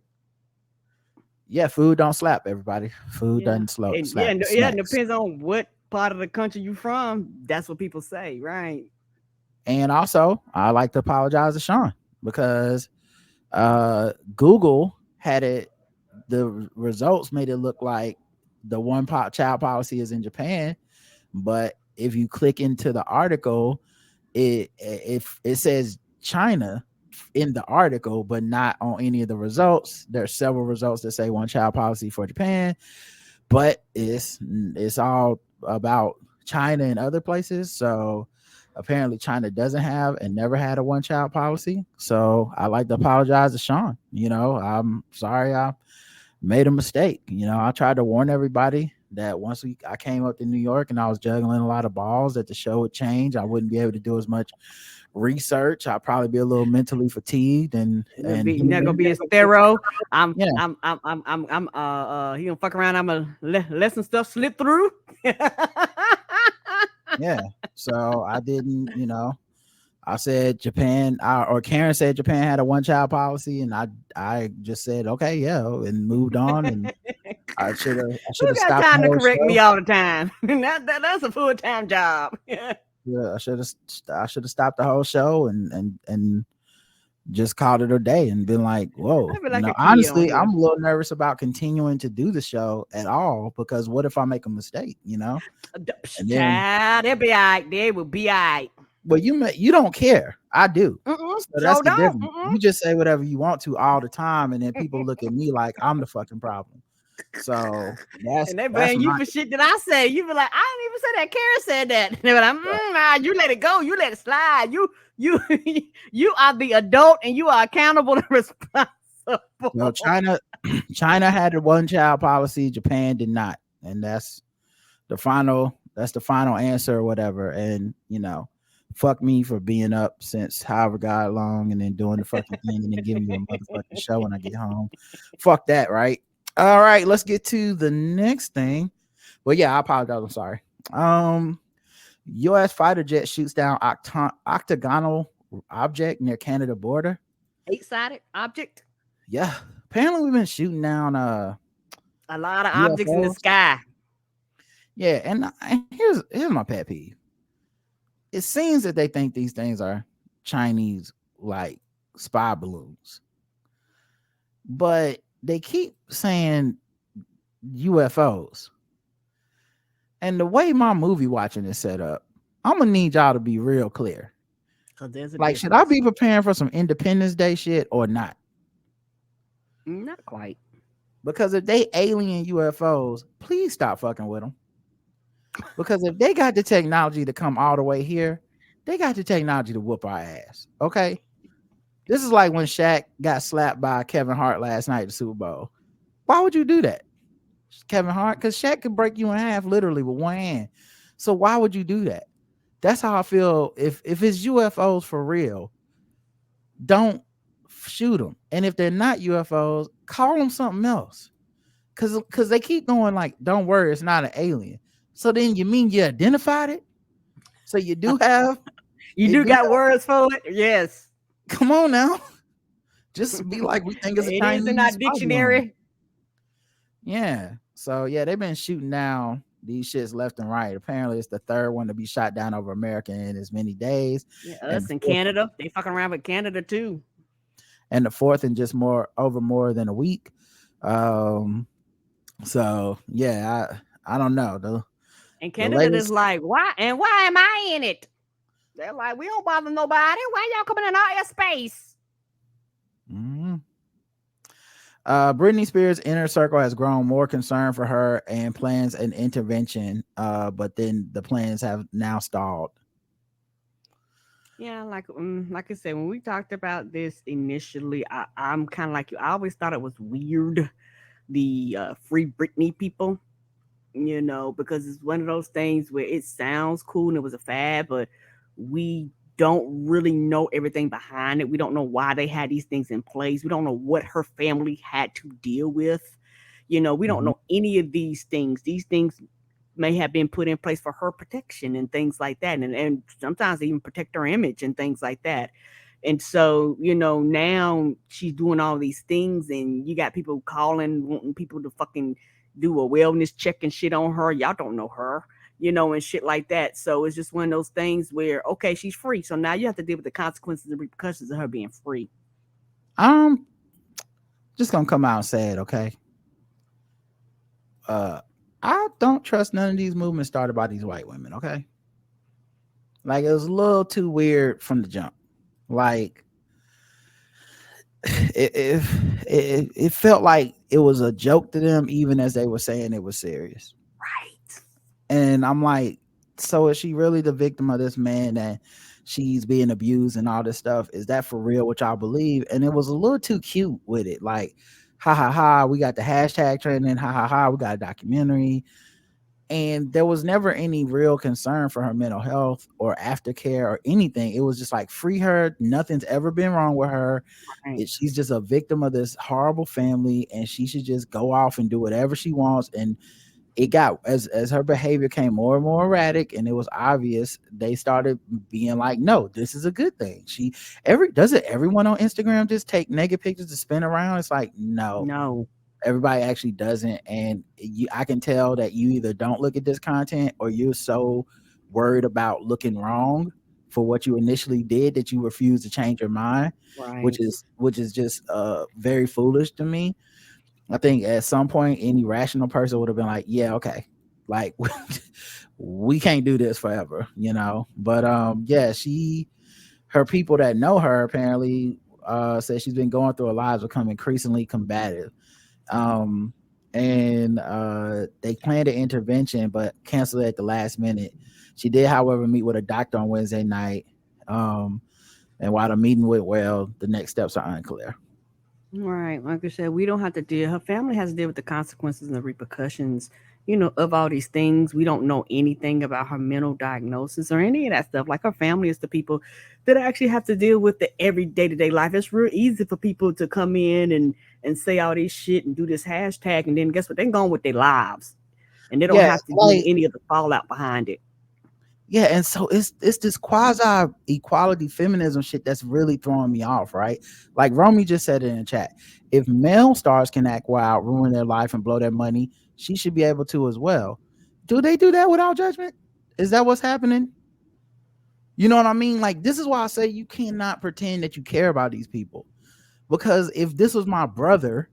Yeah, food don't slap, everybody. Food doesn't slap. It depends on what part of the country you from. That's what people say, right? And also, I like to apologize to Sean because Google had it. The results made it look like the child policy is in Japan, but if you click into the article, if it says China in the article, but not on any of the results. There's several results that say one child policy for Japan, but it's all about China and other places. So apparently China doesn't have and never had a one child policy. So I like to apologize to Sean. I'm sorry I made a mistake. I tried to warn everybody that once I came up to New York and I was juggling a lot of balls, that the show would change. I wouldn't be able to do as much research. I'd probably be a little mentally fatigued and you're not gonna be as thorough. Yeah. He gonna fuck around. I'm gonna let some stuff slip through. Yeah. So I didn't, I said Japan, or Karen said Japan had a one child policy, and I just said okay, yeah, and moved on. And I should have Who got stopped time the to whole correct show. me all the time? That's a full-time job. Yeah, I should have stopped the whole show and just called it a day and been like, whoa. I feel like a kid Honestly, on I'm here. a little nervous about continuing to do the show at all, because what if I make a mistake, And then, Child, they'll be all right. They will be all right. well, you don't care. I do. So that's So the don't. difference. You just say whatever you want to all the time, and then people look at me like I'm the fucking problem. So that's And they blame you for shit that I say. You be like, I didn't even say that. Karen said that. They be like, nah, you let it go. You let it slide. You you are the adult, and you are accountable and responsible. No, China had a one child policy. Japan did not, and that's the final answer or whatever. And fuck me for being up since however god long, and then doing the fucking thing, and then giving you a motherfucking show when I get home. Fuck that, right? All right, let's get to the next thing. Well, yeah, I apologize. I'm sorry. U.S. fighter jet shoots down octagonal object near Canada border. 8-sided object. Yeah, apparently we've been shooting down a lot of objects in the sky. Yeah, and here's my pet peeve. It seems that they think these things are Chinese like spy balloons, but they keep saying UFOs. And the way my movie watching is set up, I'm gonna need y'all to be real clear. Like, should I be preparing for some Independence Day shit or not? Not quite. Because if they alien UFOs, please stop fucking with them. Because if they got the technology to come all the way here, they got the technology to whoop our ass. Okay. This is like when Shaq got slapped by Kevin Hart last night at the Super Bowl. Why would you do that, Kevin Hart? Because Shaq could break you in half literally with one hand. So why would you do that? That's how I feel. If it's UFOs for real, don't shoot them. And if they're not UFOs, call them something else. Because they keep going like, don't worry, it's not an alien. So then you mean you identified it? So you do have... You do got words for it? Yes. Come on now. Just be like, we think it's a Chinese. It is in our dictionary. Yeah. So yeah, they've been shooting down these shits left and right. Apparently it's the third one to be shot down over America in as many days. Yeah, us and Canada. They fucking around with Canada too. And the fourth in just more than a week. So yeah, I don't know. And Canada is like, why am I in it? They're like, we don't bother nobody. Why y'all coming in our airspace? Mm-hmm. Britney Spears' inner circle has grown more concerned for her and plans an intervention, but then the plans have now stalled. Yeah, like I said, when we talked about this initially, I'm kind of like you. I always thought it was weird, the Free Britney people, because it's one of those things where it sounds cool and it was a fad, but we don't really know everything behind it. We don't know why they had these things in place. We don't know what her family had to deal with. We don't know any of these things. These things may have been put in place for her protection and things like that. And sometimes even protect her image and things like that. And so, now she's doing all these things and you got people calling, wanting people to fucking do a wellness check and shit on her. Y'all don't know her. And shit like that. So it's just one of those things where, okay, she's free. So now you have to deal with the consequences and repercussions of her being free. Just gonna come out and say it, okay? I don't trust none of these movements started by these white women. Okay, like it was a little too weird from the jump. Like it felt like it was a joke to them, even as they were saying it was serious. Right. And I'm like, so is she really the victim of this man that she's being abused and all this stuff? Is that for real, which I believe? And it was a little too cute with it. Like, ha ha ha, we got the hashtag trending, ha ha ha, we got a documentary. And there was never any real concern for her mental health or aftercare or anything. It was just like, free her. Nothing's ever been wrong with her. Right. She's just a victim of this horrible family, and she should just go off and do whatever she wants. And it got, as her behavior came more and more erratic and it was obvious, they started being like, no, this is a good thing. Doesn't everyone on Instagram just take naked pictures to spin around? It's like, no, No. everybody actually doesn't. And I can tell that you either don't look at this content or you're so worried about looking wrong for what you initially did that you refuse to change your mind, Right. which is just very foolish to me. I think at some point any rational person would have been like, yeah, okay, like we can't do this forever, you know. But yeah, her people that know her apparently said she's been going through a lot, become increasingly combative. Um and they planned an intervention but canceled it at the last minute. She did, however, meet with a doctor on Wednesday night. And while the meeting went well, the next steps are unclear. Right. Like I said, we don't have to deal. Her family has to deal with the consequences and the repercussions, of all these things. We don't know anything about her mental diagnosis or any of that stuff. Like her family is the people that actually have to deal with the every day to day life. It's real easy for people to come in and say all this shit and do this hashtag, and then guess what? They're going with their lives, and they don't Yeah, have to deal with like, any of the fallout behind it. yeah, and so it's this quasi equality feminism shit that's really throwing me off, right? Like Romy just said it in the chat. If male stars can act wild, ruin their life, and blow their money, she should be able to as well. Do they do that without judgment? Is that what's happening? You know what I mean? Like, this is why I say you cannot pretend that you care about these people. Because if this was my brother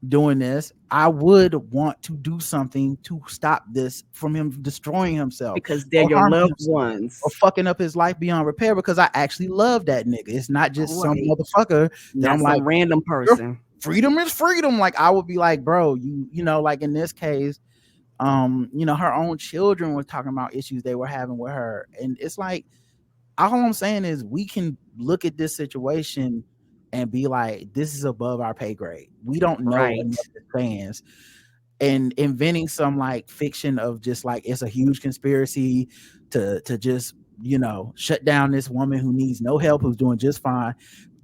doing this, I would want to do something to stop this from him destroying himself Because they're or your harming loved himself or ones. fucking up his life beyond repair, because I actually love that nigga. It's not just some Right. motherfucker that Not I'm like, some random your person. freedom is freedom. Like, I would be like, bro, you know, like in this case, her own children were talking about issues they were having with her. And it's like, all I'm saying is we can look at this situation and be like, this is above our pay grade. We don't know Right. enough as fans. And inventing some like fiction of just like it's a huge conspiracy to just shut down this woman who needs no help, who's doing just fine.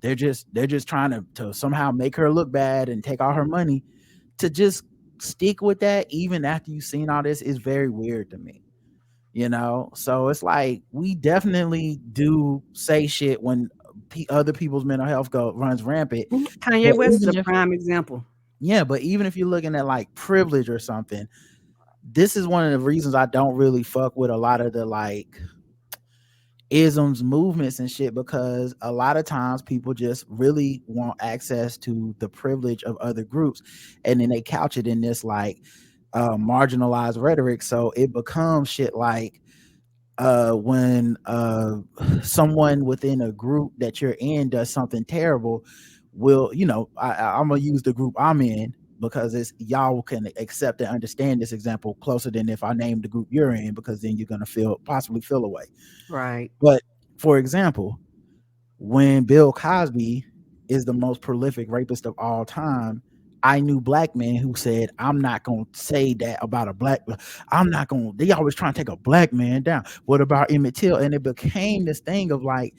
They're just trying to somehow make her look bad and take all her money. To just stick with that even after you've seen all this is very weird to me. So it's like we definitely do say shit when other people's mental health runs rampant. Kanye But West is even a if prime example. yeah, but even if you're looking at like privilege or something, this is one of the reasons I don't really fuck with a lot of the like isms movements and shit, because a lot of times people just really want access to the privilege of other groups, and then they couch it in this like marginalized rhetoric. So it becomes shit like when someone within a group that you're in does something terrible, I'm gonna use the group I'm in because it's y'all can accept and understand this example closer than if I name the group you're in, because then you're gonna possibly feel away. Right. But for example, when Bill Cosby is the most prolific rapist of all time, I knew black men who said, I'm not going to say that about a black, they always trying to take a black man down. What about Emmett Till? And it became this thing of like,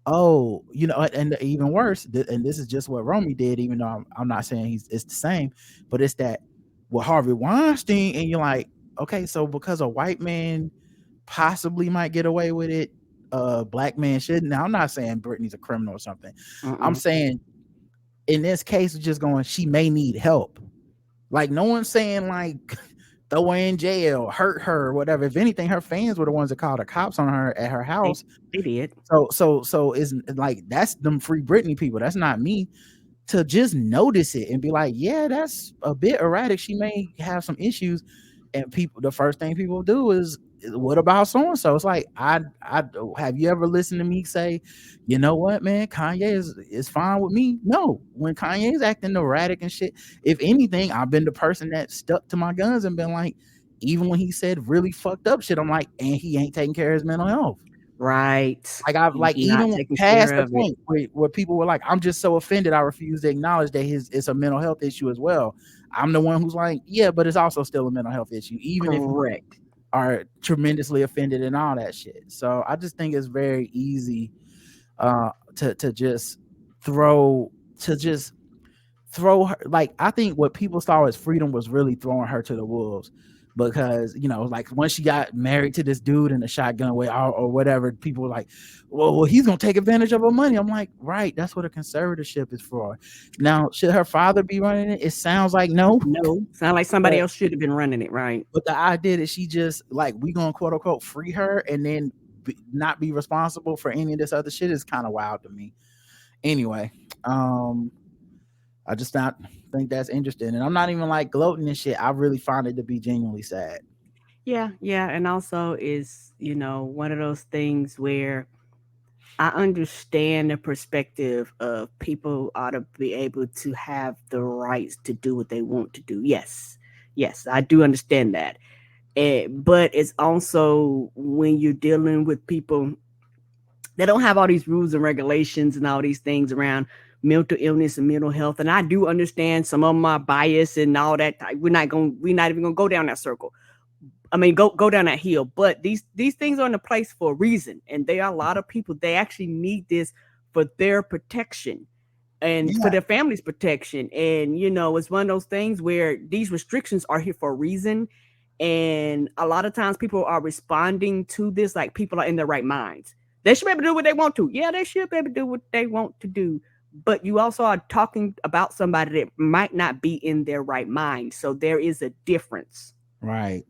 oh, and even worse, and this is just what Romy did, even though I'm not saying it's the same, but it's that with Harvey Weinstein, and you're like, okay, so because a white man possibly might get away with it, black man shouldn't. Now, I'm not saying Britney's a criminal or something. I'm Mm-mm. saying in this case, it's just going, she may need help. Like, no one's saying like throw her in jail, hurt her, or whatever. If anything, her fans were the ones that called the cops on her at her They, house. they did. So it's like, that's them Free Britney people. That's not me. To just notice it and be like, yeah, that's a bit erratic. She may have some issues, and people, the first thing people do is what about so and so? It's like I have you ever listened to me say, you know what, man, Kanye is fine with me? No, when Kanye's acting erratic and shit, if anything, I've been the person that stuck to my guns and been like, even when he said really fucked up shit, I'm like, and he ain't taking care of his mental health. Right. Like I've He's like not even taking care past the of it. point where people were like, I'm just so offended. I refuse to acknowledge that it's a mental health issue as well. I'm the one who's like, yeah, but it's also still a mental health issue, even if you Correct. are tremendously offended and all that shit. So I just think it's very easy to just throw to just throw her. Like I think what people saw as freedom was really throwing her to the wolves, because like once she got married to this dude in a shotgun way or whatever, people were like, well, he's gonna take advantage of her money. I'm like, right, that's what a conservatorship is for. Now, should her father be running it? It sounds like no. No, sound like somebody but, else should have been running it, right? but the idea that she just like we gonna quote unquote free her and then not be responsible for any of this other shit is kind of wild to me. Anyway, I just not think that's interesting. And I'm not even like gloating and shit. I really find it to be genuinely sad. Yeah, yeah. And also is, one of those things where I understand the perspective of people ought to be able to have the rights to do what they want to do. Yes. Yes, I do understand that. But it's also when you're dealing with people they don't have all these rules and regulations and all these things around mental illness and mental health. And I do understand some of my bias and all that. We're not even gonna go down that circle. I mean, go down that hill. But these things are in a place for a reason, and there are a lot of people they actually need this for their protection and for Yeah, their family's protection. And it's one of those things where these restrictions are here for a reason. And a lot of times people are responding to this like people are in their right minds. They should be able to do what they want to. Yeah, they should be able to do what they want to do. But you also are talking about somebody that might not be in their right mind. So there is a difference. right.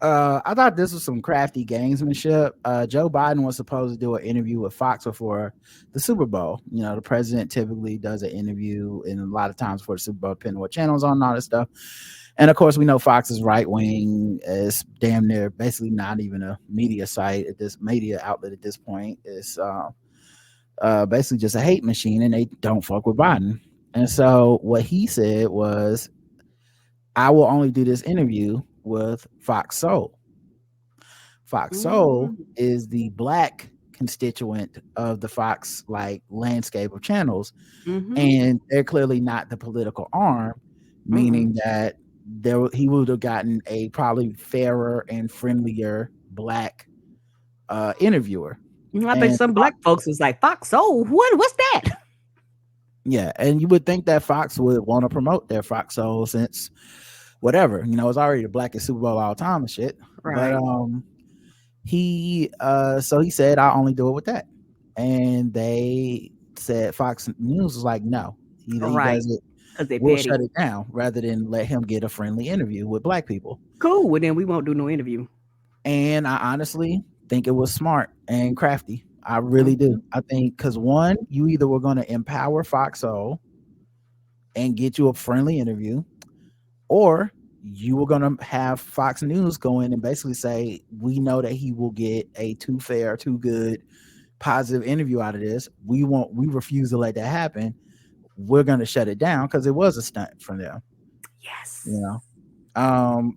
I thought this was some crafty gamesmanship. Joe Biden was supposed to do an interview with Fox before the Super Bowl. The president typically does an interview, and a lot of times for the Super Bowl, depending on what channels on and all this stuff. And of course, we know Fox is right wing. It's damn near basically not even a media site at this media outlet at this point. It's basically just a hate machine, and they don't fuck with Biden. And so what he said was, I will only do this interview with Fox Soul. Fox Soul Mm-hmm. is the black constituent of the Fox like landscape of channels, Mm-hmm. and they're clearly not the political arm, meaning that he would have gotten a probably fairer and friendlier black interviewer. I bet And some black folks is like, Fox Soul, what's that? yeah, and you would think that Fox would want to promote their Fox Soul since whatever, it's already the blackest Super Bowl all time and shit. But Right. he so he said I'll only do it with that. And they said Fox News was like, no, either he Right. does it, Because they we'll petty. shut it down rather than let him get a friendly interview with black people. Cool. Well, then we won't do no interview. And I honestly think it was smart and crafty. I really do. Mm-hmm. I think because one, you either were going to empower Fox Soul and get you a friendly interview, or you were going to have Fox News go in and basically say, we know that he will get a too fair, too good, positive interview out of this. We refuse to let that happen. We're going to shut it down, because it was a stunt from them. Yes.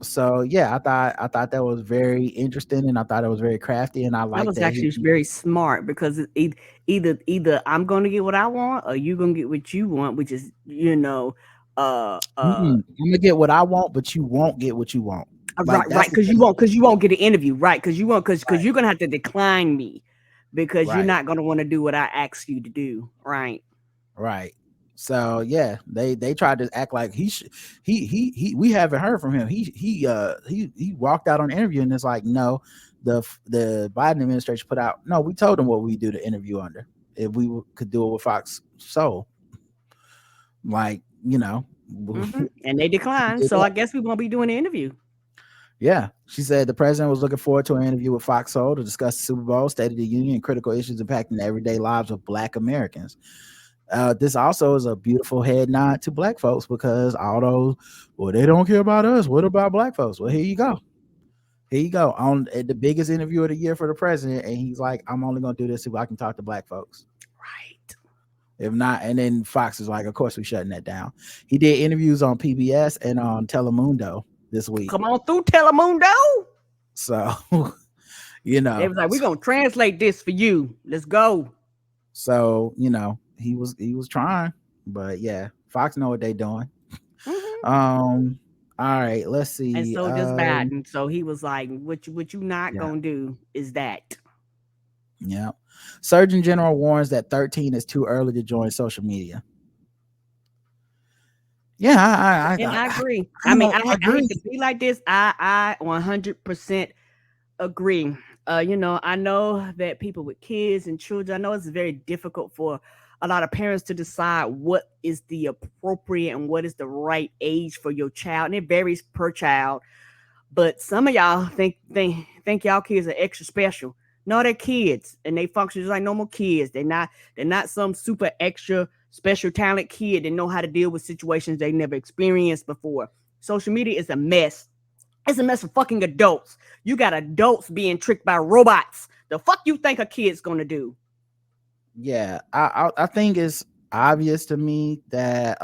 So yeah, I thought that was very interesting, and I thought it was very crafty, and I That like was that actually very smart because either I'm gonna get what I want or you gonna get what you want, which is I'm gonna get what I want, but you won't get what you want. Like right that's the because thing. you won't get an interview right because you won't because Right, you're gonna have to decline me because you're right, not gonna want to do what I ask you to do, right? right. So yeah, they tried to act like he we haven't heard from him. He walked out on the interview, and it's like, no, the Biden administration put out, no, we told him what we do the interview under if we could do it with Fox Soul. Like, And they declined, did so that. I guess we won't be doing the interview. Yeah, she said the president was looking forward to an interview with Fox Soul to discuss the Super Bowl, State of the Union, and critical issues impacting the everyday lives of Black Americans. This also is a beautiful head nod to black folks because all those, well, they don't care about us. What about black folks? Well, here you go. Here you go on the biggest interview of the year for the president, and he's like, "I'm only gonna do this if I can talk to black folks. Right. If not," and then Fox is like, "Of course we shutting that down." He did interviews on PBS and on Telemundo this week. Come on through, Telemundo. So, They was like, we're gonna translate this for you. Let's go. So he was trying, but yeah, Fox know what they doing. All right, let's see. And so does Biden. So he was like, what you not Yeah. gonna do is that. Yeah. Surgeon General warns that 13 is too early to join social media. Yeah, I agree. I hate to be like this. I 100% agree. I know that people with kids and children, I know it's very difficult for a lot of parents to decide what is the appropriate and what is the right age for your child, and it varies per child. But some of y'all think y'all kids are extra special. No, they're kids, and they function just like normal kids. They're not some super extra special talent kid that know how to deal with situations they never experienced before. Social media is a mess. It's a mess of fucking adults. You got adults being tricked by robots. The fuck you think a kid's gonna do? Yeah, I think it's obvious to me that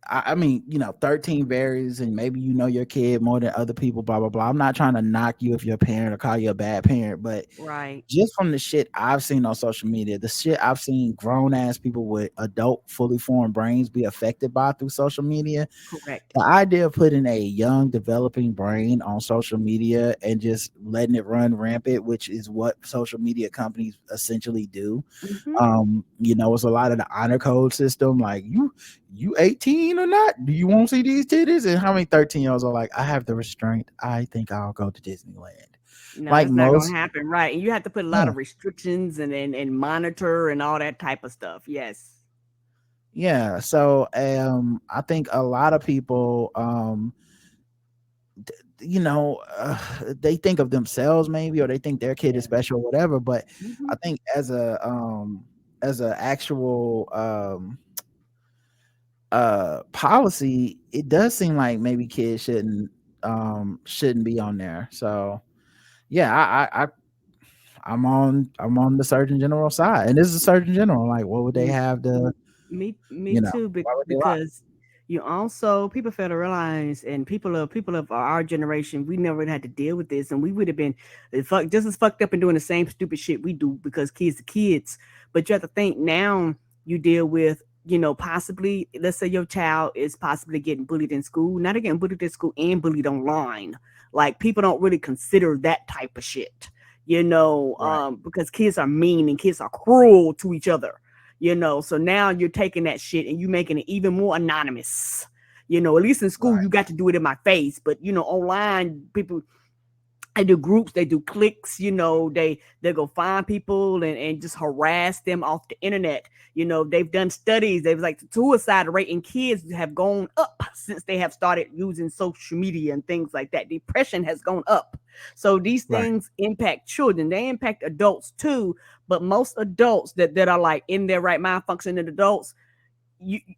I mean, 13 varies, and maybe your kid more than other people, blah blah blah. I'm not trying to knock you if you're a parent or call you a bad parent, but right, just from the shit I've seen on social media, the shit I've seen grown ass people with adult fully formed brains be affected by through social media. Correct. The idea of putting a young developing brain on social media and just letting it run rampant, which is what social media companies essentially do. It's a lot of the honor code system, like you 18 or not? Do you want to see these titties? And how many 13-year-olds are like, I have the restraint, I think I'll go to Disneyland. No, like it's not gonna happen, right? And you have to put a lot of restrictions and monitor and all that type of stuff. Yes. Yeah. So I think a lot of people they think of themselves maybe, or they think their kid is special or whatever, but I think as a actual policy, it does seem like maybe kids shouldn't be on there. So yeah, I'm on the Surgeon General side, and this is a Surgeon General. Like, what would they have to? Me too, because you also, people fail to realize, and people of our generation, we never had to deal with this, and we would have been just as fucked up and doing the same stupid shit we do because kids are kids. But you have to think now you deal with, possibly, let's say your child is possibly getting bullied in school. Now they're getting bullied in school and bullied online. Like, people don't really consider that type of shit, because kids are mean and kids are cruel to each other. So now you're taking that shit and you making it even more anonymous. At least in school, you got to do it in my face, but online, people, they do groups, they do cliques, they go find people and just harass them off the internet. They've done studies. They've like the suicide rate in kids have gone up since they have started using social media and things like that. Depression has gone up. So these things impact children. They impact adults too. But most adults that are like in their right mind, functioning adults,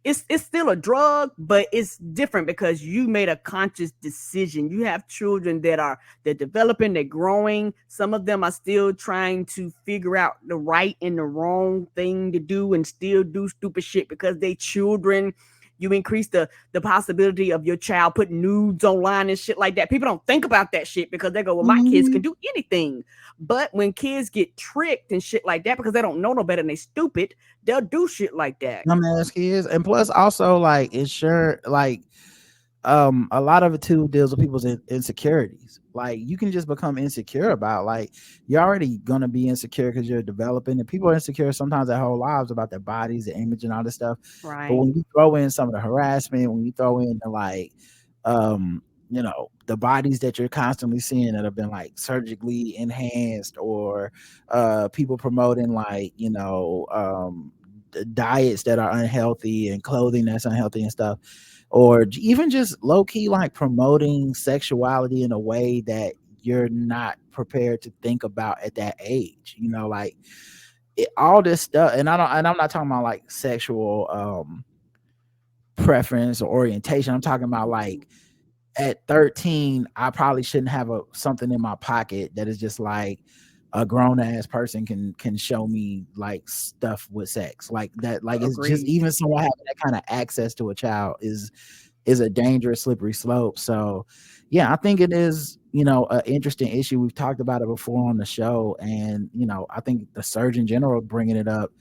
it's still a drug, but it's different because you made a conscious decision. You have children they're developing, they're growing. Some of them are still trying to figure out the right and the wrong thing to do and still do stupid shit because they children. You increase the possibility of your child putting nudes online and shit like that. People don't think about that shit because they go, well, my kids can do anything. But when kids get tricked and shit like that because they don't know no better and they stupid, they'll do shit like that. Dumbass kids. And plus also like insurance, like a lot of it too deals with people's insecurities. Like, you can just become insecure about, like, you're already gonna be insecure because you're developing, and people are insecure sometimes their whole lives about their bodies, the image, and all this stuff. Right. But when you throw in some of the harassment, when you throw in the like the bodies that you're constantly seeing that have been like surgically enhanced, or people promoting like diets that are unhealthy and clothing that's unhealthy and stuff, or even just low-key like promoting sexuality in a way that you're not prepared to think about at that age, like all this stuff, and I'm not talking about like sexual preference or orientation. I'm talking about like at 13, I probably shouldn't have something in my pocket that is just like a grown ass person can show me like stuff with sex like that. Like it's just Agreed. even someone having that kind of access to a child is a dangerous slippery slope. So yeah, I think it is, an interesting issue. We've talked about it before on the show, and I think the Surgeon General bringing it up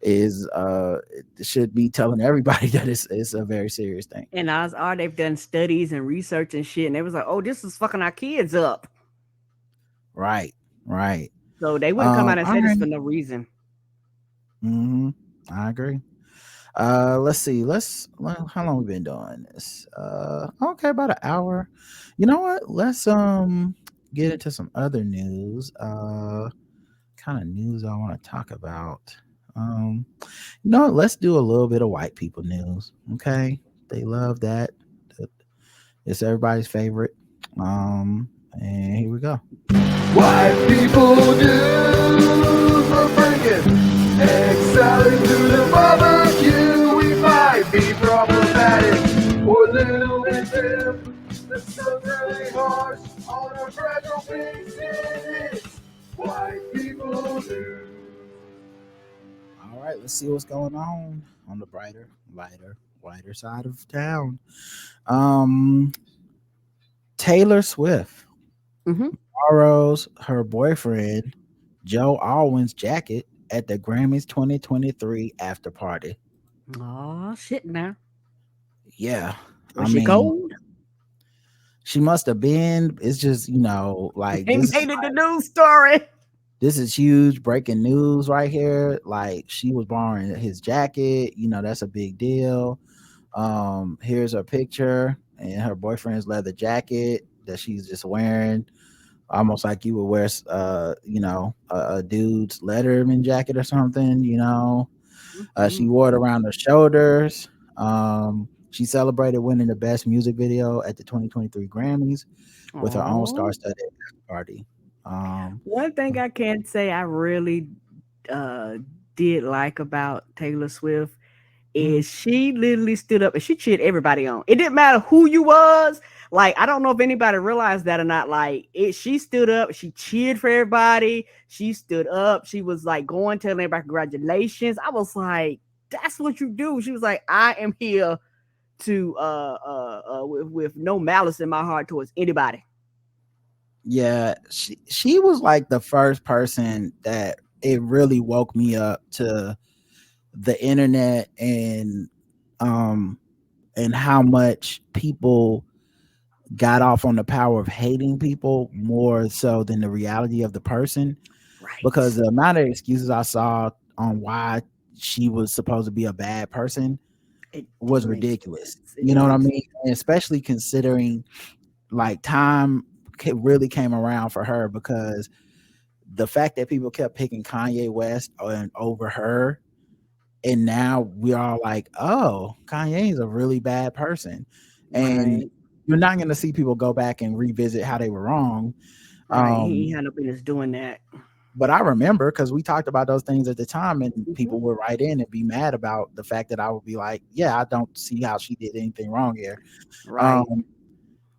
is it should be telling everybody that it's a very serious thing. And odds are they've done studies and research and shit, and they was like, "Oh, this is fucking our kids up." Right, right. So they wouldn't come out and All say this right. for no reason. Hmm. I agree. Let's see. How long we been doing this? Okay, about an hour. You know what? Let's get into some other news. Kind of news I want to talk about. Um, let's do a little bit of white people news. Okay, they love that. It's everybody's favorite. And here we go. White people news, we're bringing exciting to the barbecue. We might be problematic or a little bit dim. The sun's really harsh on our fragile pieces. White people news. All right, let's see what's going on the brighter, lighter, whiter side of town. Taylor Swift Mm-hmm. borrows her boyfriend Joe Alwyn's jacket at the Grammys 2023 after party. Oh shit! Now Yeah, I was she mean, cold? she must have been. It's just like They made it the news story. this is huge breaking news right here. Like she was borrowing his jacket. That's a big deal. Here's her picture and her boyfriend's leather jacket that she's just wearing, almost like you would wear, a dude's Letterman jacket or something. She wore it around her shoulders. She celebrated winning the best music video at the 2023 Grammys with her own Oh, star-studded party. one thing I can say I really uh did like about Taylor Swift is she literally stood up and she cheered everybody on. It didn't matter who you was. Like, I don't know if anybody realized that or not. Like, she stood up, she cheered for everybody. She stood up, she was like going, telling everybody congratulations. I was like, that's what you do. She was like, I am here to with no malice in my heart towards anybody. Yeah, she was like the first person that it really woke me up to the internet um and how much people got off on the power of hating people more so than the reality of the person, Right. because the amount of excuses I saw on why she was supposed to be a bad person It was makes ridiculous. sense. It You know what I is. mean? And especially considering like time really came around for her, because the fact that people kept picking Kanye West over her, and now we are like, oh, Kanye is a really bad person, and Right. you're not going to see people go back and revisit how they were wrong. Right. He had no business doing that. But I remember, because we talked about those things at the time, and Mhm. people would write in and be mad about the fact that I would be like, yeah, I don't see how she did anything wrong here. Right. Um,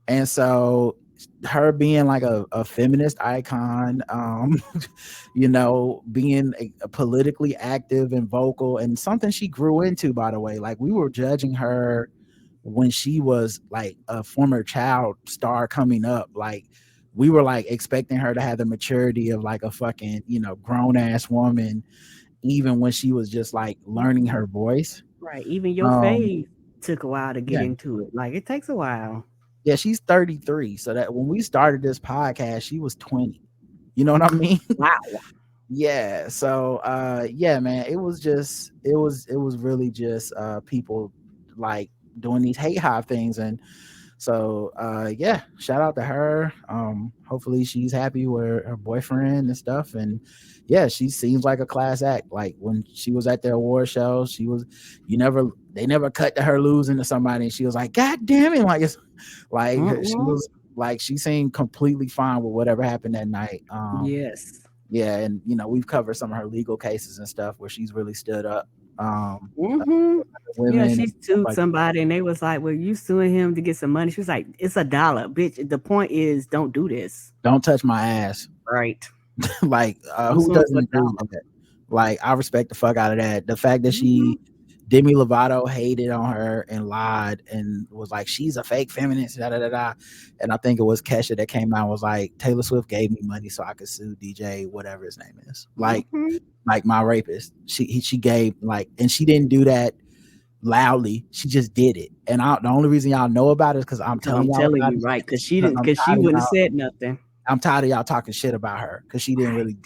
and so her being like a feminist icon, being a politically active and vocal, and something she grew into, by the way. Like, we were judging her when she was like a former child star coming up. Like, we were like expecting her to have the maturity of like a fucking, grown ass woman, even when she was just like learning her voice. Right. Even your Um, fave took a while to get yeah, into it. Like, it takes a while. yeah, she's 33. So that when we started this podcast, she was 20. You know what I mean? Wow. Yeah. So yeah, man, it was really just people like doing these hate hive things. And so yeah, shout out to her. Hopefully she's happy with her boyfriend and stuff. And yeah, she seems like a class act. Like, when she was at the award show, they never cut to her losing to somebody, and she was like, God damn it. Like, it's like she Uh-uh. was like, she seemed completely fine with whatever happened that night. Yes. Yeah, and we've covered some of her legal cases and stuff where she's really stood up Mm-hmm. Yeah, women she and stuff sued like somebody and they was like, well, you suing him to get some money. She was like, it's $1. Bitch, the point is don't do this. don't touch my ass. Right. Like I'm who suing for doesn't agree $1. with that? Like I respect the fuck out of that. The fact that Mm-hmm. Demi Lovato hated on her and lied and was like, she's a fake feminist, da da da da. And I think it was Kesha that came out and was like, Taylor Swift gave me money so I could sue DJ, whatever his name is. Mm-hmm. Like my rapist. She gave and she didn't do that loudly. She just did it. And the only reason y'all know about it is because I'm Because telling I'm y'all telling about you, it. right? Because Because I'm she tired of wouldn't have y'all. said nothing. I'm tired of y'all talking shit about her because she didn't really,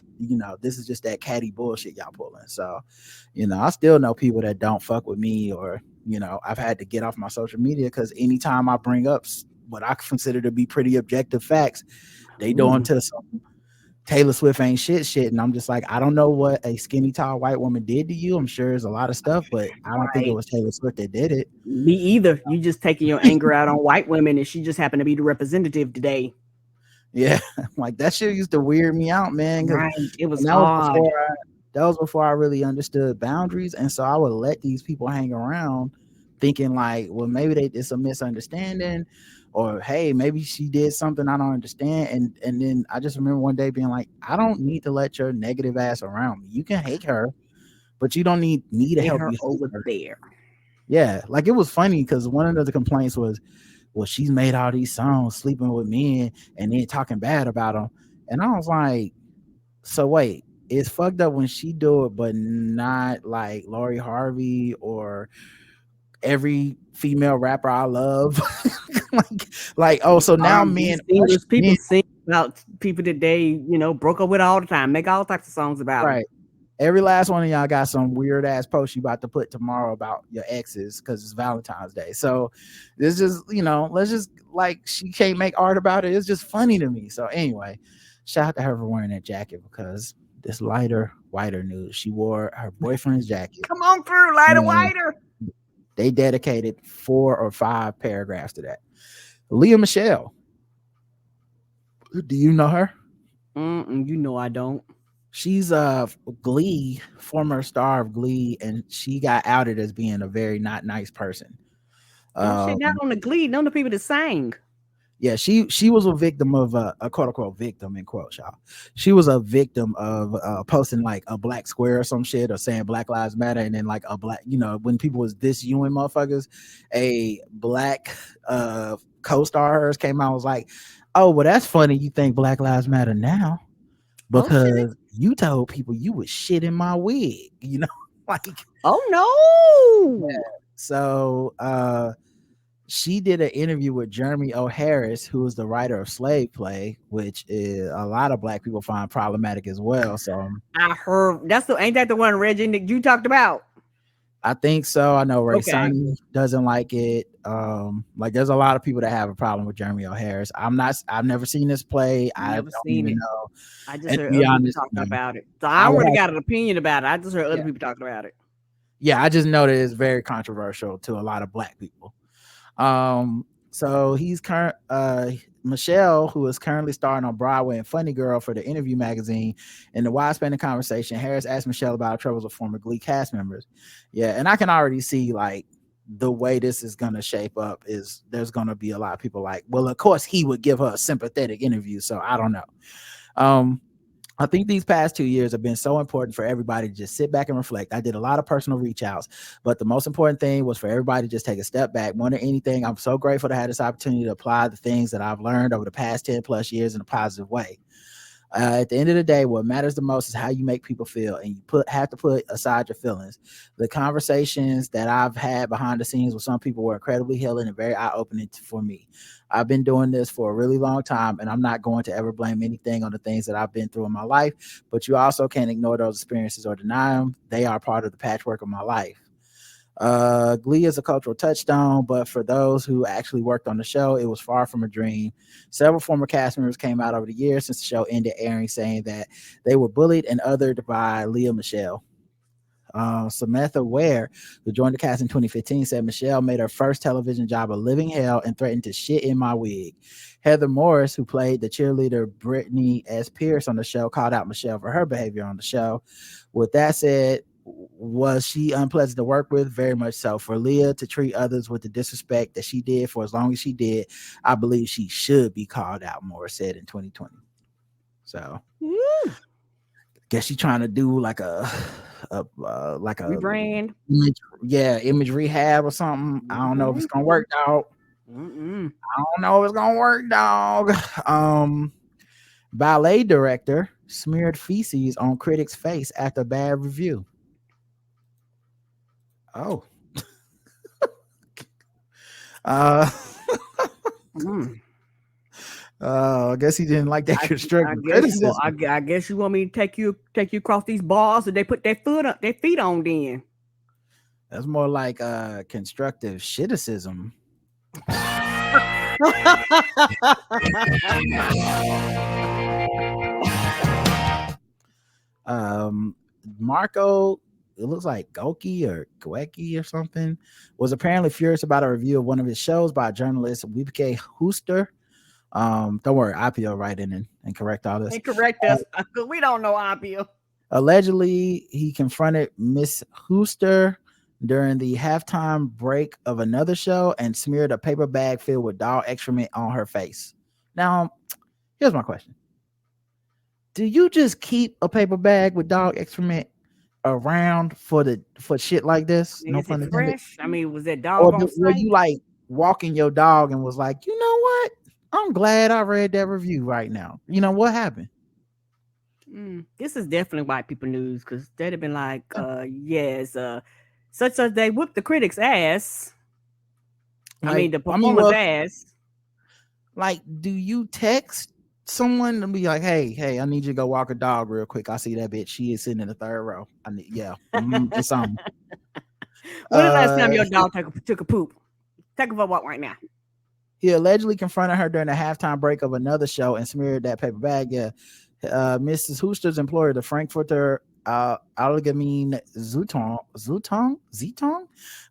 this is just that catty bullshit y'all pulling. So, I still know people that don't fuck with me, or, I've had to get off my social media because anytime I bring up what I consider to be pretty objective facts, they go into some Taylor Swift ain't shit. And I'm just like, I don't know what a skinny, tall white woman did to you. I'm sure there's a lot of stuff, but I don't think it Right. was Taylor Swift that did it. Me either. You just taking your anger out on white women, and she just happened to be the representative today. Yeah, like that shit used to weird me out, man. Right. It was And odd. that was before I really understood boundaries, and so I would let these people hang around, thinking like, well, maybe it's a misunderstanding, or hey, maybe she did something I don't understand, and then I just remember one day being like, I don't need to let your negative ass around me. You can hate her, but you don't need me to Get help her you hate over her. there. Yeah, like it was funny because one of the complaints was, well, she's made all these songs sleeping with men and then talking bad about them, and I was like, so wait, it's fucked up when she do it, but not like Lori Harvey or every female rapper I love. Oh, so now R&B men singers, people men, sing about people that they, broke up with all the time, make all types of songs about them. right? Every last one of y'all got some weird ass post you about to put tomorrow about your exes because it's Valentine's Day. So this just, let's just like she can't make art about it. It's just funny to me. So anyway, shout out to her for wearing that jacket because this lighter, whiter news. She wore her boyfriend's jacket. Come on through, lighter, And whiter. they dedicated 4 or 5 paragraphs to that. Leah Michelle. Do you know her? You know I don't. She's a Glee, former star of Glee, and she got outed as being a very not nice person. Oh shit! Not on the Glee, none of the people that sang. Yeah, she was a victim of a quote unquote victim in quotes, y'all. She was a victim of posting like a black square or some shit or saying Black Lives Matter, and then like a black, when people was disusing motherfuckers, a black co-star of hers came out and was like, oh, well, that's funny. You think Black Lives Matter now because you told people you would shit in my wig, like. Oh no! Yeah. So she did an interview with Jeremy O. Harris, who is the writer of Slave Play, which is a lot of black people find problematic as well. So I heard ain't that the one, Reggie, that you talked about? I think so. I know Ray Sani doesn't like it. Like there's a lot of people that have a problem with Jeremy O. Harris. I've never seen this play. I don't even know. I just heard other people talking about it. So I already got an opinion about it. I just heard other people talking about it. Yeah, I just know that it's very controversial to a lot of black people. So he's Michelle, who is currently starring on Broadway and Funny Girl for the Interview magazine. In the wide-spanning conversation, Harris asked Michelle about her troubles with former Glee cast members. Yeah, and I can already see like the way this is gonna shape up is there's gonna be a lot of people like, well, of course he would give her a sympathetic interview. So I don't know. I think these past 2 years have been so important for everybody to just sit back and reflect. I did a lot of personal reach outs, but the most important thing was for everybody to just take a step back. More than anything, I'm so grateful to have this opportunity to apply the things that I've learned over the past 10 plus years in a positive way. At the end of the day, what matters the most is how you make people feel, and you have to put aside your feelings. The conversations that I've had behind the scenes with some people were incredibly healing and very eye-opening for me. I've been doing this for a really long time, and I'm not going to ever blame anything on the things that I've been through in my life, but you also can't ignore those experiences or deny them. They are part of the patchwork of my life. Glee is a cultural touchstone, but for those who actually worked on the show, it was far from a dream. Several former cast members came out over the years since the show ended airing, saying that they were bullied and othered by Leah Michelle. Samantha Ware, who joined the cast in 2015, said Michelle made her first television job a living hell and threatened to shit in my wig. Heather Morris, who played the cheerleader Brittany S. Pierce on the show, called out Michelle for her behavior on the show. With that said, was she unpleasant to work with? Very much so. For Leah to treat others with the disrespect that she did for as long as she did, I believe she should be called out, Morris said in 2020. So, guess she's trying to do like a rebrand. Image rehab or something. I don't know if it's gonna work, dog. I don't know if it's gonna work, dog. Ballet director smeared feces on critic's face after bad review. Oh. I guess he didn't like that constructive criticism. I guess you want me to take you across these bars that they put their feet on. Then that's more like constructive shitticism. Marco, it looks like Goki or Gweki or something, was apparently furious about a review of one of his shows by journalist Wiebke Hooster. Don't worry, IPO write in and correct all this. And correct us, because we don't know IPO. Allegedly, he confronted Miss Hooster during the halftime break of another show and smeared a paper bag filled with dog excrement on her face. Now, here's my question. Do you just keep a paper bag with dog excrement around for shit like this? No pun intended. Fresh? I mean, was that dog on site? Were you like walking your dog and was like, you know what? I'm glad I read that review right now. You know what happened? This is definitely white people news, because they'd have been like, yes, such as they whipped the critics' ass. The performer's ass. Like, do you text someone to be like, hey, I need you to go walk a dog real quick. I see that bitch. She is sitting in the third row. It's on. When the last time your dog took a poop? Take a walk right now. He allegedly confronted her during the halftime break of another show and smeared that paper bag. Mrs. Hooster's employer, the Frankfurter Allgemeine Zeitung,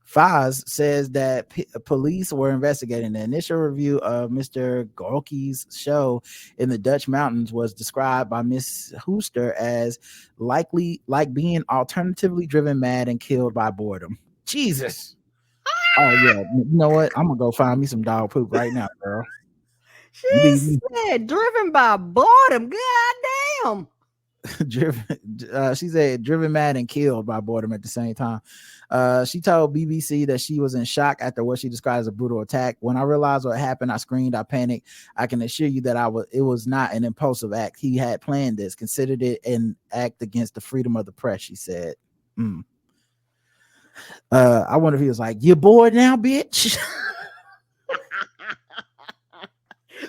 Faz, says that police were investigating. The initial review of Mr. Gorky's show in the Dutch mountains was described by Miss Hooster as likely like being alternatively driven mad and killed by boredom. Jesus. Oh yeah, you know what? I'm gonna go find me some dog poop right now, girl. She said driven by boredom. God damn. She said driven mad and killed by boredom at the same time. She told BBC that she was in shock after what she described as a brutal attack. When I realized what happened, I screamed, I panicked. I can assure you that it was not an impulsive act. He had planned this, considered it an act against the freedom of the press, she said. I wonder if he was like, "You bored now, bitch?"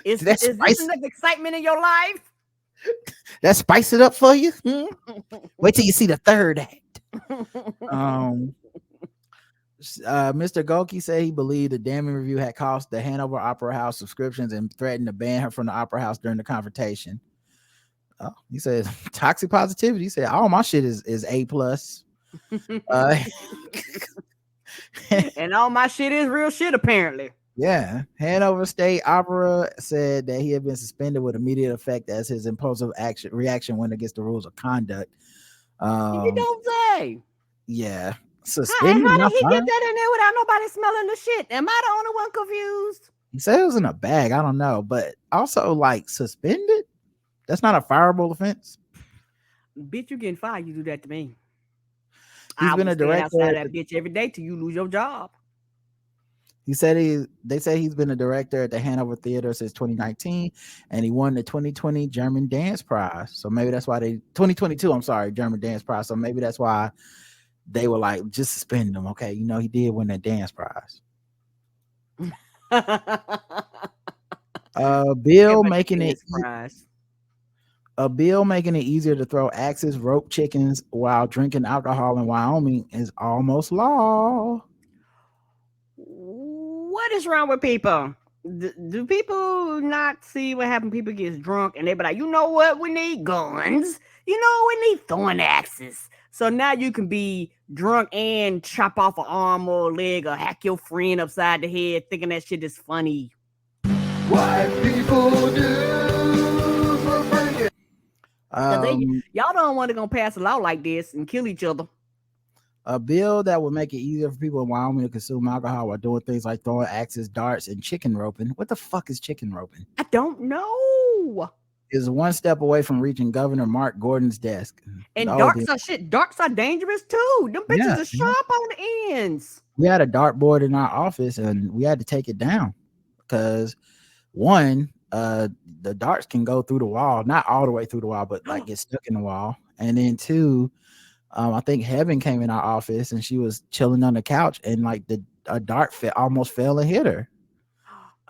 Is this enough excitement in your life? That spice it up for you? Wait till you see the third act. Mr. Goki said he believed the damning review had cost the Hanover Opera House subscriptions and threatened to ban her from the Opera House during the confrontation. He said toxic positivity. He said all my shit is A+. And all my shit is real shit, apparently. Yeah. Hanover State Opera said that he had been suspended with immediate effect as his impulsive reaction went against the rules of conduct. You don't say. Yeah. Suspended. How did he get that in there without nobody smelling the shit? Am I the only one confused? He said it was in a bag. I don't know. But also, like, suspended? That's not a fireable offense. Bitch, you getting fired. You do that to me. He's been a director outside that bitch every day till you lose your job. He said they say he's been a director at the Hanover Theater since 2019, and he won the 2020 German Dance Prize. So maybe that's why 2022, I'm sorry, German Dance Prize. So maybe that's why they were like, just suspend him. Okay, you know, he did win that dance prize. A bill making it easier to throw axes, rope chickens while drinking alcohol in Wyoming is almost law. What is wrong with people? Do people not see what happened? People get drunk and they be like, you know what? We need guns. You know, we need throwing axes. So now you can be drunk and chop off an arm or a leg or hack your friend upside the head, thinking that shit is funny. White people do for Frankie. Y'all don't want to go pass a law like this and kill each other. A bill that would make it easier for people in Wyoming to consume alcohol while doing things like throwing axes, darts, and chicken roping. What the fuck is chicken roping? I don't know. Is one step away from reaching Governor Mark Gordon's desk. And darts are dangerous too. Them bitches are sharp on the ends. We had a dartboard in our office and we had to take it down because one, the darts can go through the wall, not all the way through the wall, but like get stuck in the wall. And then two, I think Heaven came in our office and she was chilling on the couch and like a dart almost fell and hit her.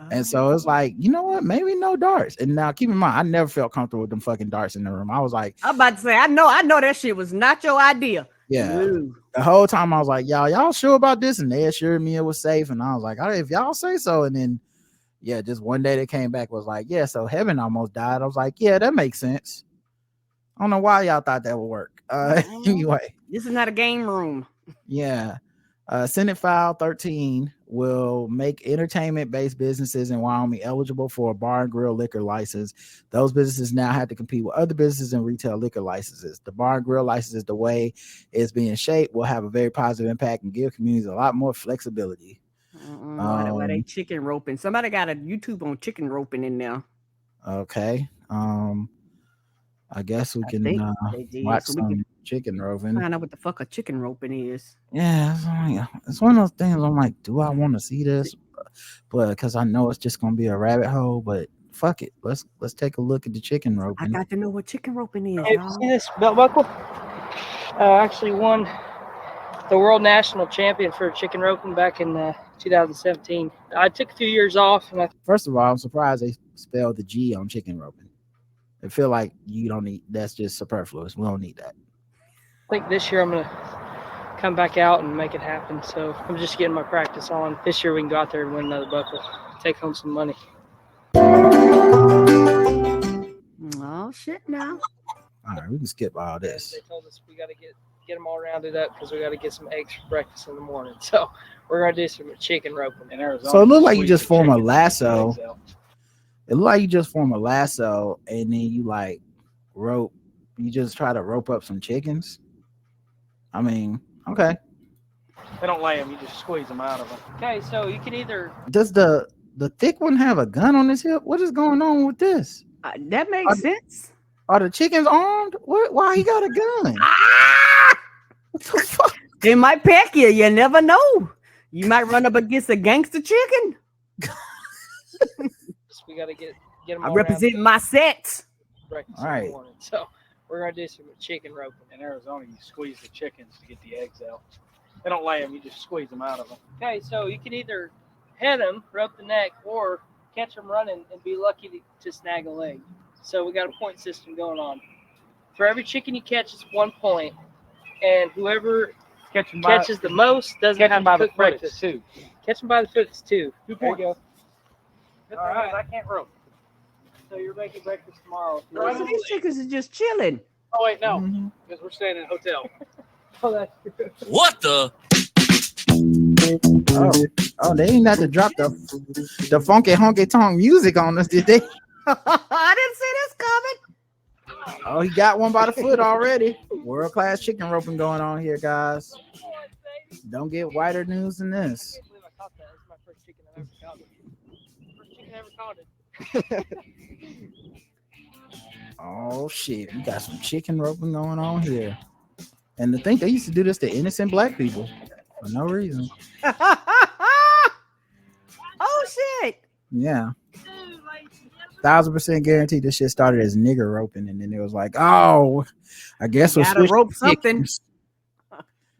And so it's like, you know what? Maybe no darts. And now keep in mind, I never felt comfortable with them fucking darts in the room. I was like, I'm about to say, I know that shit was not your idea. Yeah. Ooh. The whole time I was like, y'all sure about this? And they assured me it was safe. And I was like, all right, if y'all say so. And then, yeah, just one day they came back was like, yeah, so Heaven almost died. I was like, yeah, that makes sense. I don't know why y'all thought that would work. Anyway. This is not a game room. Yeah. Senate File 13 will make entertainment-based businesses in Wyoming eligible for a bar and grill liquor license. Those businesses now have to compete with other businesses and retail liquor licenses. The bar and grill license, the way it's being shaped, will have a very positive impact and give communities a lot more flexibility. Why they chicken roping? Somebody got a YouTube on chicken roping in there. Okay. I guess we can watch some chicken roping. Find out what the fuck a chicken roping is. Yeah, it's one of those things. I'm like, do I want to see this? But because I know it's just gonna be a rabbit hole. But fuck it, let's take a look at the chicken roping. I got to know what chicken roping is. Hey, see this belt buckle? Actually won the world national champion for chicken roping back in 2017. I took a few years off. And First of all, I'm surprised they spelled the G on chicken roping. I feel like you don't need, that's just superfluous. We don't need that. I think this year I'm going to come back out and make it happen. So I'm just getting my practice on. This year we can go out there and win another buckle, take home some money. Oh, shit now. All right, we can skip all this. They told us we got to get them all rounded up because we got to get some eggs for breakfast in the morning. So we're going to do some chicken roping in Arizona. So it looked like you just form a lasso. It looked like you just form a lasso and then you like rope. You just try to rope up some chickens. I mean, okay. They don't lay them. You just squeeze them out of them. Okay, so you can either... Does the thick one have a gun on his hip? What is going on with this? That makes sense. Are the chickens armed? Why he got a gun? What the fuck? They might peck you. You never know. You might run up against a gangster chicken. We got to get them. I represent my set. All right. So we're gonna do some chicken roping. In Arizona, you squeeze the chickens to get the eggs out. They don't lay them; you just squeeze them out of them. Okay, so you can either head them, rope the neck, or catch them running and be lucky to snag a leg. So we got a point system going on. For every chicken you catch, it's 1 point, and whoever catches the most doesn't have to cook breakfast. Too. Catch them by the foot, it's 2. 2 points. There you go. All right, I can't rope. So you're making breakfast tomorrow. So these chickens are just chilling. Oh wait, no, because we're staying in a hotel. Oh, that's true. What the? Oh, they didn't have to drop the funky honky tonk music on us, did they? I didn't see this coming. Oh, he got one by the foot already. World class chicken roping going on here, guys. Don't get whiter news than this. I can't believe I caught that. That's my first chicken I ever caught. First chicken I ever caught it. Oh shit, we got some chicken roping going on here. And to think they used to do this to innocent black people for no reason. Oh shit. Yeah. 1000% guaranteed this shit started as nigger roping, and then it was like, oh, I guess we'll gotta rope something.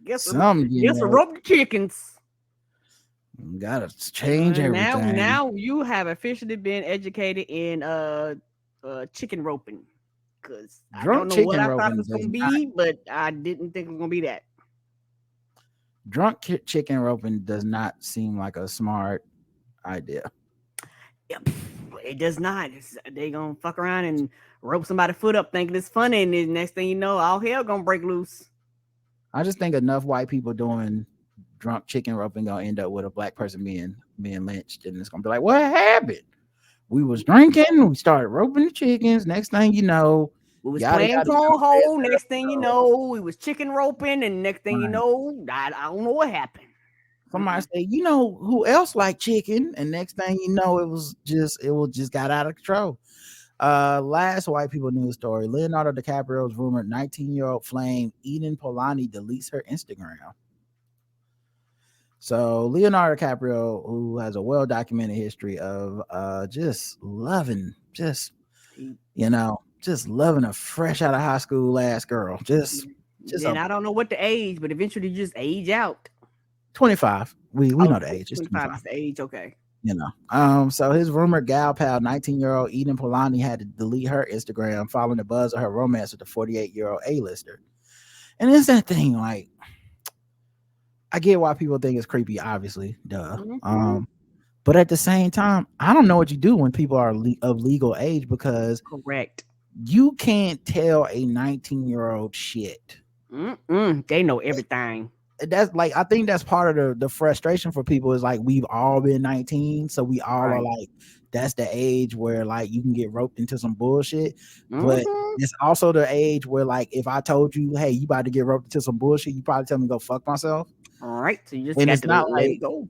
Guess we'll rope the chickens. Gotta change everything. Now you have officially been educated in chicken roping. Because I don't know what I thought it was gonna be, but I didn't think it was gonna be that. Drunk chicken roping does not seem like a smart idea. It does not. They gonna fuck around and rope somebody's foot up thinking it's funny, and then next thing you know, all hell gonna break loose. I just think enough white people doing drunk chicken roping gonna end up with a black person being lynched, and it's gonna be like, what happened? We was drinking, we started roping the chickens. Next thing you know, We was yada, playing yada, cornhole. yada. Next thing you know, we was chicken roping, and next thing you Right. know, I don't know what happened. Somebody say, you know who else like chicken? And next thing you know, it was just got out of control. Last white people news story: Leonardo DiCaprio's rumored 19-year-old flame Eden Polani deletes her Instagram. So Leonardo DiCaprio, who has a well-documented history of just loving a fresh out of high school ass girl, just Then I don't know what the age, but eventually you just age out. 25. We know the age. It's 25 is the age, okay. So his rumored gal pal, 19-year-old Eden Polani, had to delete her Instagram following the buzz of her romance with the 48-year-old A-lister. And it's that thing, like, I get why people think it's creepy, obviously, duh. Mhm. But at the same time, I don't know what you do when people are of legal age, because Correct. you can't tell a 19-year-old shit. They know everything. That's like, I think that's part of the frustration for people is like, we've all been 19, so we all are Right. like, that's the age where like you can get roped into some bullshit. But it's also the age where like, if I told you, hey, you about to get roped into some bullshit, you probably tell me to go fuck myself. All right, so you just And got it's to not let like, it go.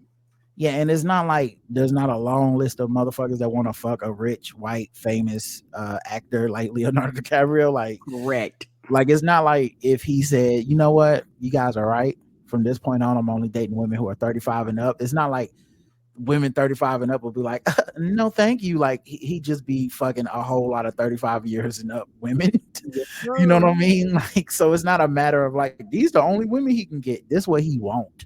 yeah, and it's not like there's not a long list of motherfuckers that want to fuck a rich, white, famous actor like Leonardo DiCaprio. Correct. Like it's not like if he said, you know what, you guys are right. From this point on, I'm only dating women who are 35 and up. It's not like women 35 and up will be like, no, thank you. Like he just be fucking a whole lot of 35 years and up women. You know what I mean? Like, so it's not a matter of like, these the only women he can get. This what he won't.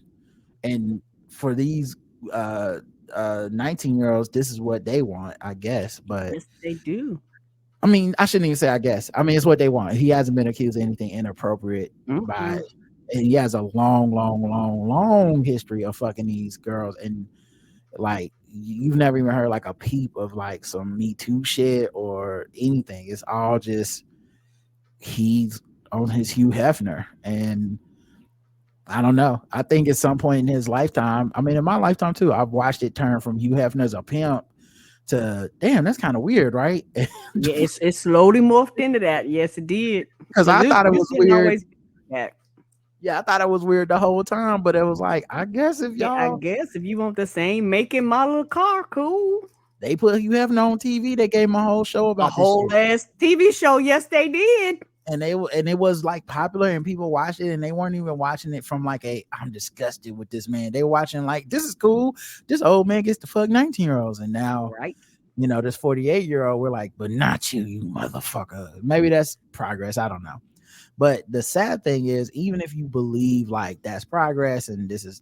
And for these 19-year-olds, this is what they want, I guess. But yes, they do. I mean, I shouldn't even say I guess. I mean, it's what they want. He hasn't been accused of anything inappropriate by, and he has a long history of fucking these girls. And like, you've never even heard like a peep of like some Me Too shit or anything. It's all just he's on his Hugh Hefner. And I don't know. I think at some point in his lifetime, I mean, in my lifetime too, I've watched it turn from Hugh Hefner as a pimp to, damn, that's kind of weird, right? Yeah, it's slowly morphed into that. Yes, it did. Because I thought it was weird. Yeah, I thought it was weird the whole time, but it was like, I guess if y'all, I guess if you want the same make and model of car, cool. They put Hugh Hefner on TV. They gave him a whole show about a whole ass TV show. Yes, they did. And it was like popular and people watched it, and they weren't even watching it from like I'm disgusted with this man. They were watching like, this is cool. This old man gets to fuck 19-year-olds. And now, right, this 48-year-old, we're like, but not you motherfucker. Maybe that's progress. I don't know. But the sad thing is, even if you believe like that's progress and this is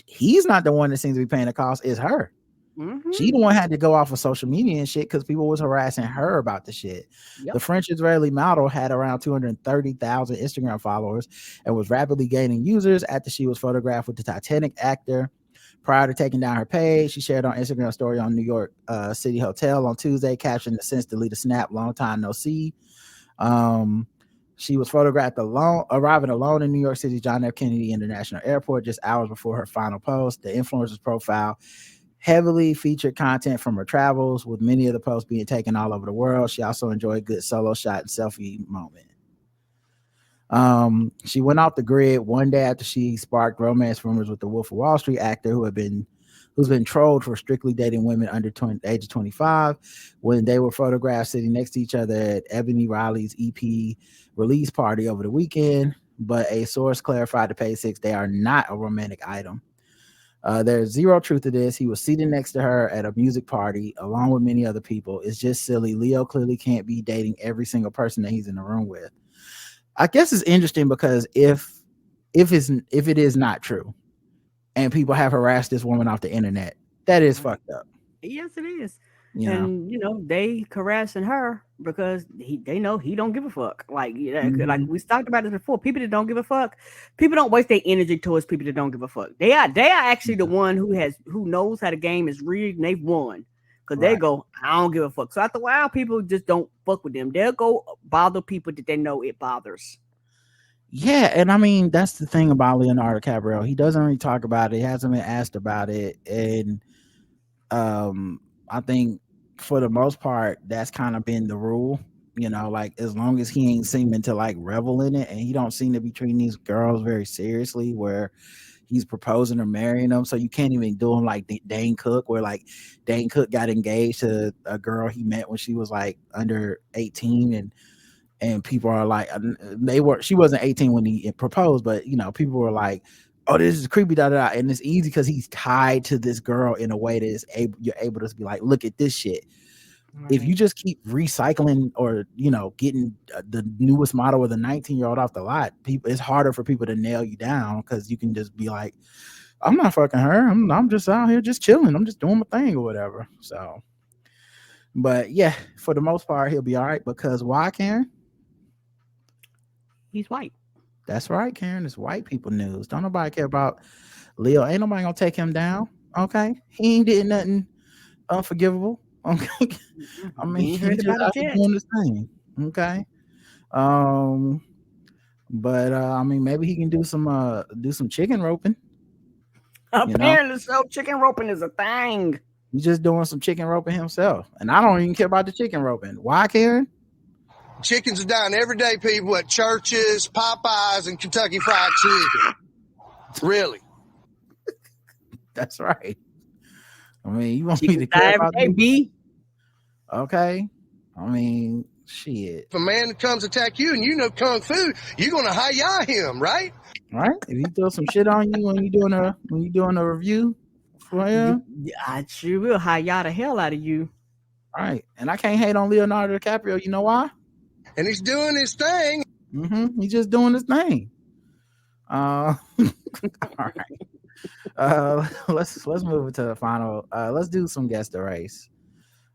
he's not the one that seems to be paying the cost. It's her. She the one had to go off of social media and shit because people was harassing her about the shit. Yep. The French Israeli model had around 230,000 Instagram followers and was rapidly gaining users after she was photographed with the Titanic actor. Prior to taking down her page, she shared on Instagram story on New York City Hotel on Tuesday, captioned the since deleted snap, long time no see. She was photographed arriving alone in New York City's John F. Kennedy International Airport just hours before her final post. The influencer's profile heavily featured content from her travels, with many of the posts being taken all over the world. She also enjoyed a good solo shot and selfie moment. She went off the grid one day after she sparked romance rumors with the Wolf of Wall Street actor who's been trolled for strictly dating women under the age of 25 when they were photographed sitting next to each other at Ebony Riley's EP release party over the weekend. But a source clarified to Page Six they are not a romantic item. There's zero truth to this. He was seated next to her at a music party along with many other people. It's just silly. Leo clearly can't be dating every single person that he's in the room with. I guess it's interesting because if it is not true and people have harassed this woman off the internet, that is fucked up. Yes, it is. You know. And they harassing her because they know he don't give a fuck. Like like Mhm. we talked about this before. People that don't give a fuck, people don't waste their energy towards people that don't give a fuck. They are actually the one who knows how the game is rigged and they've won. Cause they Right. go, I don't give a fuck. So after a while, people just don't fuck with them. They'll go bother people that they know it bothers. Yeah, and I mean that's the thing about Leonardo DiCaprio. He doesn't really talk about it. He hasn't been asked about it, and I think for the most part that's kind of been the rule. Like as long as he ain't seeming to like revel in it, and he don't seem to be treating these girls very seriously, where he's proposing or marrying them. So you can't even do him like Dane Cook, where like Dane Cook got engaged to a girl he met when she was like under 18, and people are like, she wasn't 18 when he proposed, but people were like, oh, this is creepy, da da da. And it's easy because he's tied to this girl in a way that is you're able to be like, look at this shit. If you just keep recycling or getting the newest model with a 19-year-old off the lot, it's harder for people to nail you down, because you can just be like, I'm not fucking her, I'm just out here just chilling, I'm just doing my thing or whatever. So, but yeah, for the most part he'll be all right, because why, Karen? He's white. That's right, Karen. It's white people news. Don't nobody care about Leo. Ain't nobody gonna take him down. Okay, he ain't did nothing unforgivable. Okay, I mean, You ain't he heard just about out it here yet. doing his thing. Okay, um, but I mean, maybe he can do some chicken roping. Apparently, so chicken roping is a thing. He's just doing some chicken roping himself, and I don't even care about the chicken roping. Why, Karen? Chickens are dying every day, people, at churches, Popeyes, and Kentucky Fried Chicken. Really? That's right. I mean, you want me Chicken to care die every about day, this? B. Okay. I mean, shit. If a man comes attack you and you know kung fu, you're gonna hi-ya him, right? Right? If he throw some shit on you when you doing a review for him, I sure will hi-ya the hell out of you. right? And I can't hate on Leonardo DiCaprio. You know why? And he's doing his thing. He's just doing his thing. All right. Let's move to the final. Let's do some guess the race.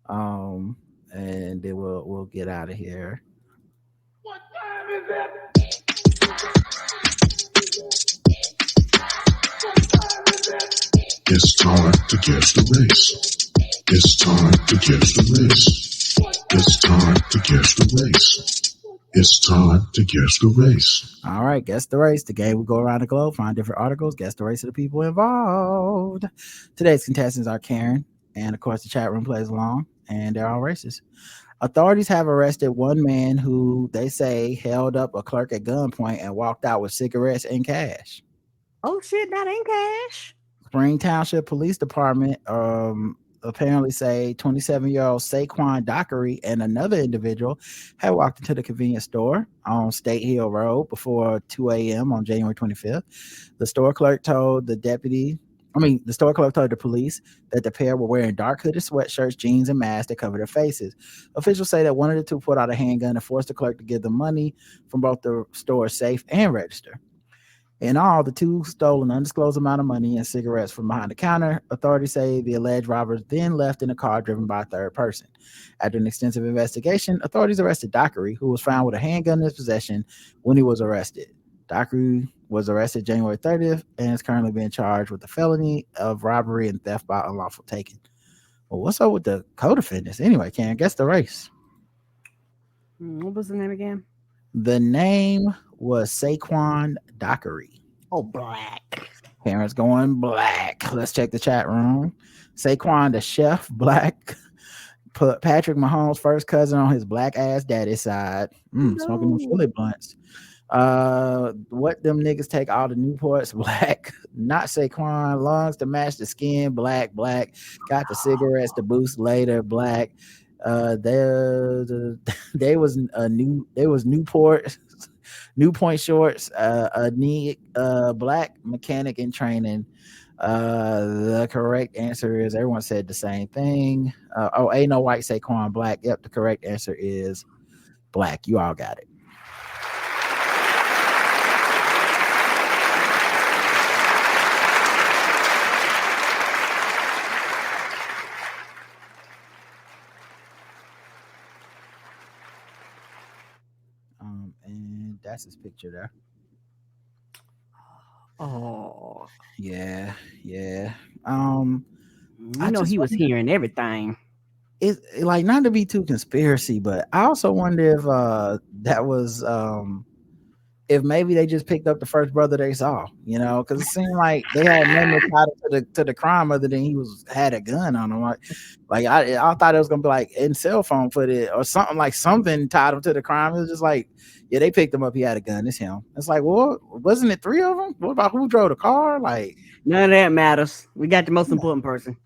And then we'll get out of here. What time is it? It's time to guess the race. It's time to guess the race. It's time to guess the race. It's time to guess the race. All right, guess the race. The game will go around the globe, find different articles, guess the race of the people involved. Today's contestants are Karen, and of course the chat room plays along, and they're all racist. Authorities have arrested one man who they say held up a clerk at gunpoint and walked out with cigarettes and cash. Oh shit, that ain't cash. Spring Township Police Department apparently say 27-year-old Saquon Dockery and another individual had walked into the convenience store on State Hill Road before 2 a.m. on January 25th. The store clerk told the police that the pair were wearing dark hooded sweatshirts, jeans, and masks that covered their faces. Officials say that one of the two pulled out a handgun and forced the clerk to give them money from both the store's safe and register. In all, the two stole an undisclosed amount of money and cigarettes from behind the counter. Authorities say the alleged robbers then left in a car driven by a third person. After an extensive investigation, authorities arrested Dockery, who was found with a handgun in his possession when he was arrested. Dockery was arrested January 30th and is currently being charged with the felony of robbery and theft by unlawful taking. Well, what's up with the co-defendants? Anyway, Karen, guess the race. What was the name again? The name was Saquon Dockery. Oh, black. Parents going black. Let's check the chat room. Saquon the chef, black. Put Patrick Mahomes' first cousin on his black ass daddy's side. Smoking them Philly blunts. What them niggas take all the Newports, black. Not Saquon. Lungs to match the skin, black. Got the cigarettes to boost later, black. There was Newport, New Point shorts, a knee, black mechanic in training. The correct answer is, everyone said the same thing. Ain't no white Saquon, black. Yep, the correct answer is black. You all got it. And that's his picture there. Oh, Yeah, yeah. you know just he was wonder, hearing everything. it's like not to be too conspiracy, but I also wonder if that was if maybe they just picked up the first brother they saw, because it seemed like they had nothing to tie to the crime other than he had a gun on him. Like I thought it was gonna be like in cell phone footage or something, like something tied him to the crime. It was just like, yeah, they picked him up. He had a gun. It's him. It's like, well, wasn't it 3 of them? What about who drove the car? Like, None of that matters. We got the most important person.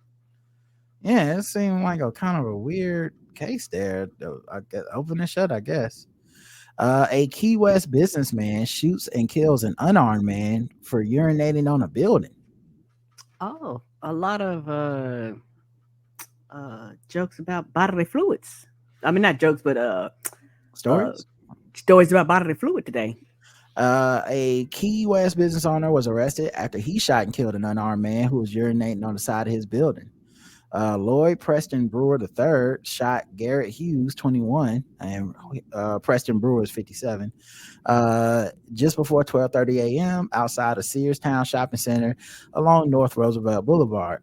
yeah, it seemed like a kind of a weird case there. I guess open and shut, I guess. A Key West businessman shoots and kills an unarmed man for urinating on a building. Oh, a lot of jokes about bodily fluids. I mean, not jokes, but Stories? stories about bodily fluid today. A Key West business owner was arrested after he shot and killed an unarmed man who was urinating on the side of his building. Lloyd Preston Brewer III shot Garrett Hughes, 21, and Preston Brewer is 57, just before 12:30 a.m. outside of Sears Town Shopping Center along North Roosevelt Boulevard.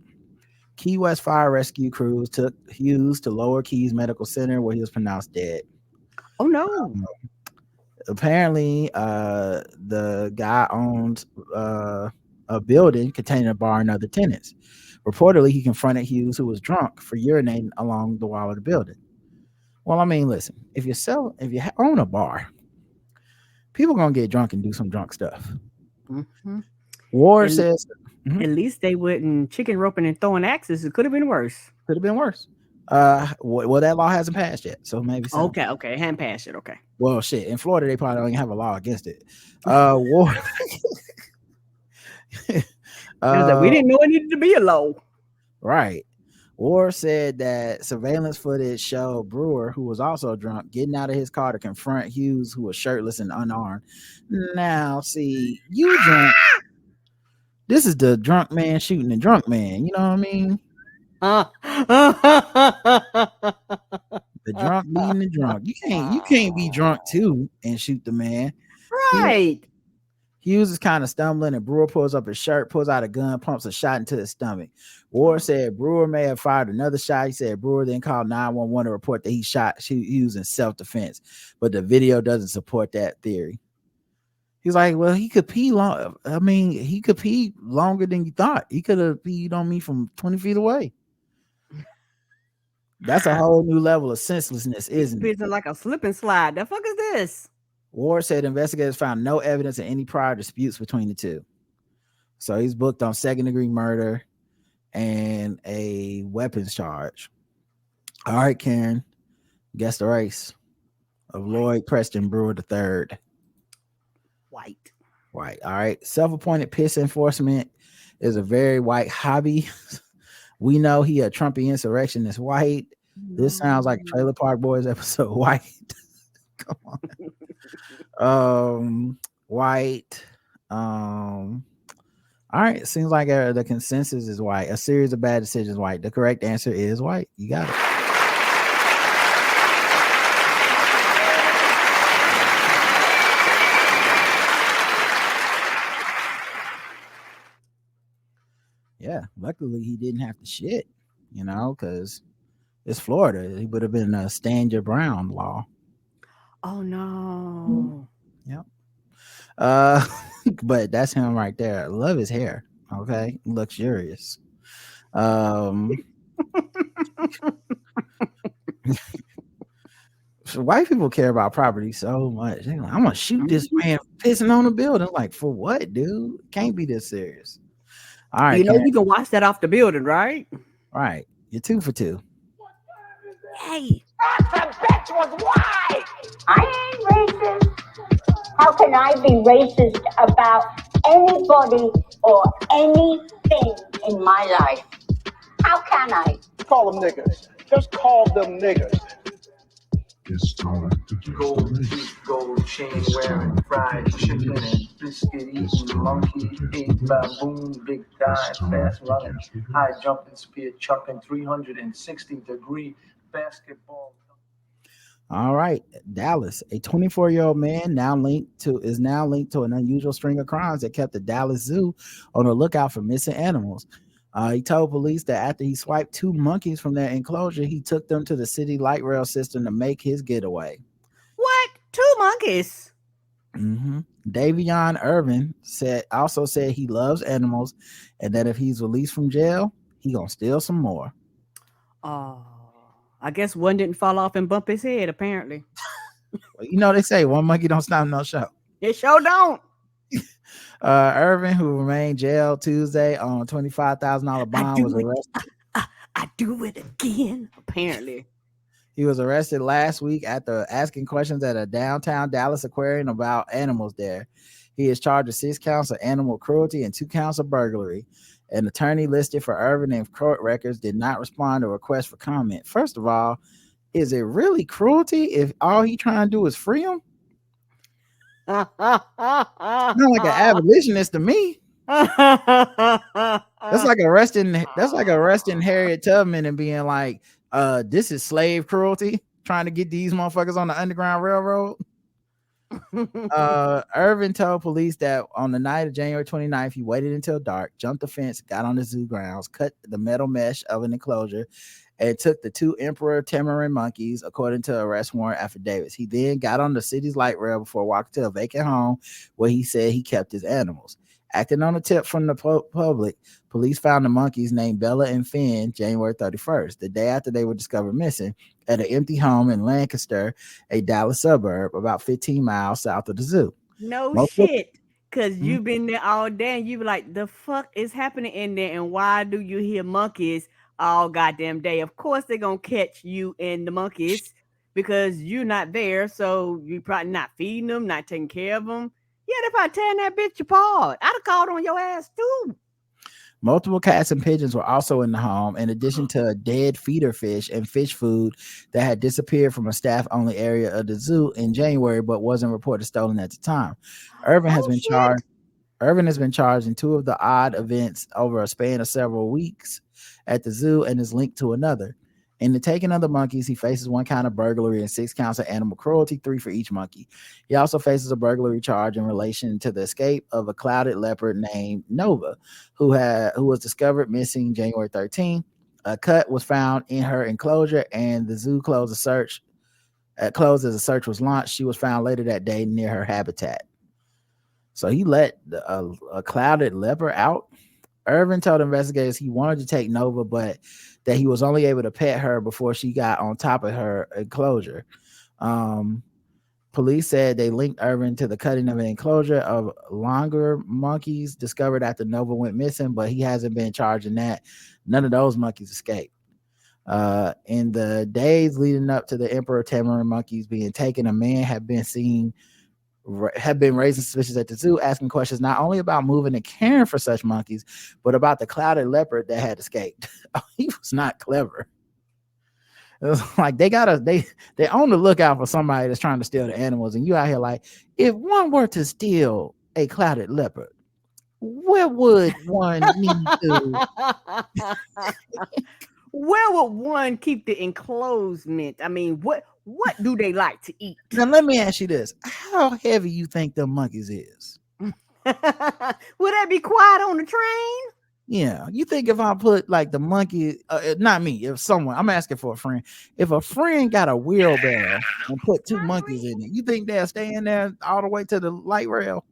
Key West fire rescue crews took Hughes to Lower Keys Medical Center where he was pronounced dead. Oh no! Apparently, the guy owned a building containing a bar and other tenants. Reportedly, he confronted Hughes, who was drunk, for urinating along the wall of the building. Well, I mean, listen, if you own a bar, people gonna get drunk and do some drunk stuff. Mm-hmm. Ward says, at least they wouldn't chicken roping and throwing axes. It could have been worse. Could have been worse. Well, that law hasn't passed yet, so maybe so. Okay, it hadn't passed yet. Okay. Well, shit, in Florida they probably don't have a law against it. Ward. We didn't know it needed to be a law. Right. Ward said that surveillance footage showed Brewer, who was also drunk, getting out of his car to confront Hughes, who was shirtless and unarmed. Now, see, you drunk. This is the drunk man shooting the drunk man. You know what I mean? The drunk beating the drunk. You can't be drunk too and shoot the man. Right. Hughes is kind of stumbling, and Brewer pulls up his shirt, pulls out a gun, pumps a shot into his stomach. Ward said Brewer may have fired another shot. He said Brewer then called 911 to report that he shot Hughes in self-defense, but the video doesn't support that theory. He's like, well, he could pee long. I mean, he could pee longer than you thought. He could have peed on me from 20 feet away. That's a whole new level of senselessness, isn't it? It's like a slip and slide. The fuck is this? Ward said investigators found no evidence of any prior disputes between the two. So he's booked on second-degree murder and a weapons charge. All right, Karen, guess the race of Lloyd Preston Brewer III. White. All right. Self-appointed piss enforcement is a very white hobby. We know he a Trumpy insurrectionist white. This sounds like Trailer Park Boys episode white. Come on. White. All right. Seems like the consensus is white. A series of bad decisions white. The correct answer is white. You got it. Yeah, luckily he didn't have to shit, because it's Florida. He would have been a stand your brown law. Oh no. Yep. But that's him right there. I love his hair. Okay, luxurious. So white people care about property so much. They're like, I'm gonna shoot this man pissing on a building. Like, for what, dude? Can't be this serious. All right, you can watch that off the building, right? Right. You're 2 for 2. Hey. That bitch was white. I ain't racist. How can I be racist about anybody or anything in my life? How can I? Call them niggas. Just call them niggas. It's time to guess the Gold race. teeth, gold chain wearing, fried chicken and biscuit eating, monkey ate baboon, big guy, fast running, high jumping, spear chucking, 360-degree basketball. All right, Dallas. A 24-year-old man is now linked to an unusual string of crimes that kept the Dallas Zoo on the lookout for missing animals. He told police that after he swiped 2 monkeys from their enclosure, he took them to the city light rail system to make his getaway. What? 2 monkeys? Davion Irvin also said he loves animals and that if he's released from jail, he gonna steal some more. Oh, I guess one didn't fall off and bump his head, apparently. Well, they say one monkey don't stop no show. It sure don't. Irvin, who remained jailed Tuesday on $25,000 bond, was arrested. I do it again, apparently. He was arrested last week after asking questions at a downtown Dallas aquarium about animals there. He is charged with 6 counts of animal cruelty and 2 counts of burglary. An attorney listed for Irvin in court records did not respond to a request for comment. First of all, is it really cruelty if all he trying to do is free him? Not like an abolitionist to me. That's like arresting Harriet Tubman and being like, this is slave cruelty, trying to get these motherfuckers on the Underground Railroad. Irvin told police that on the night of January 29th, he waited until dark, jumped the fence, got on the zoo grounds, cut the metal mesh of an enclosure, and took the 2 emperor tamarin monkeys, according to arrest warrant affidavits. He then got on the city's light rail before walking to a vacant home where he said he kept his animals. Acting on a tip from the public, police found the monkeys named Bella and Finn January 31st, the day after they were discovered missing, at an empty home in Lancaster, a Dallas suburb about 15 miles south of the zoo. Shit, because you've been there all day and you be like, the fuck is happening in there and why do you hear monkeys all goddamn day? Of course they're going to catch you and the monkeys because you're not there, so you're probably not feeding them, not taking care of them. Yeah, they're probably tearing that bitch apart. I'd have called on your ass too. Multiple cats and pigeons were also in the home, in addition to a dead feeder fish and fish food that had disappeared from a staff-only area of the zoo in January, but wasn't reported stolen at the time. Irvin has been charged in 2 of the odd events over a span of several weeks at the zoo and is linked to another. In the taking of the monkeys, he faces 1 count of burglary and 6 counts of animal cruelty, 3 for each monkey. He also faces a burglary charge in relation to the escape of a clouded leopard named Nova, who was discovered missing January 13th. A cut was found in her enclosure, and the zoo closed as a search was launched. She was found later that day near her habitat. So he let a clouded leopard out. Irvin told investigators he wanted to take Nova, but that he was only able to pet her before she got on top of her enclosure. Police said they linked Irvin to the cutting of an enclosure of longer monkeys discovered after Nova went missing, but he hasn't been charged in that. None of those monkeys escaped. In the days leading up to the emperor tamarin monkeys being taken, a man had been raising suspicions at the zoo, asking questions not only about moving and caring for such monkeys, but about the clouded leopard that had escaped. He was not clever. It was like they on the lookout for somebody that's trying to steal the animals, and you out here like, if one were to steal a clouded leopard, where would one need to? Where would one keep the enclosement? I mean, what do they like to eat? Now let me ask you this: how heavy you think the monkeys is? Would that be quiet on the train? Yeah, you think if I put like the monkey, not me, if someone, I'm asking for a friend, if a friend got a wheelbarrow and put 2 monkeys in it, you think they'll stay in there all the way to the light rail?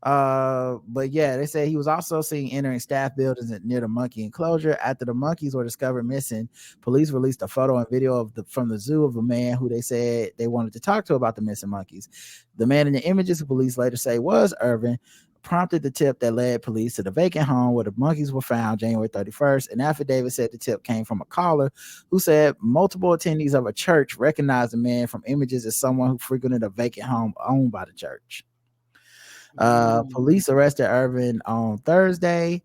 But yeah, they say he was also seen entering staff buildings near the monkey enclosure. After the monkeys were discovered missing, police released a photo and video from the zoo of a man who they said they wanted to talk to about the missing monkeys. The man in the images, who police later say was Irvin, prompted the tip that led police to the vacant home where the monkeys were found January 31st. An affidavit said the tip came from a caller who said multiple attendees of a church recognized the man from images as someone who frequented a vacant home owned by the church. Police arrested Irvin on Thursday,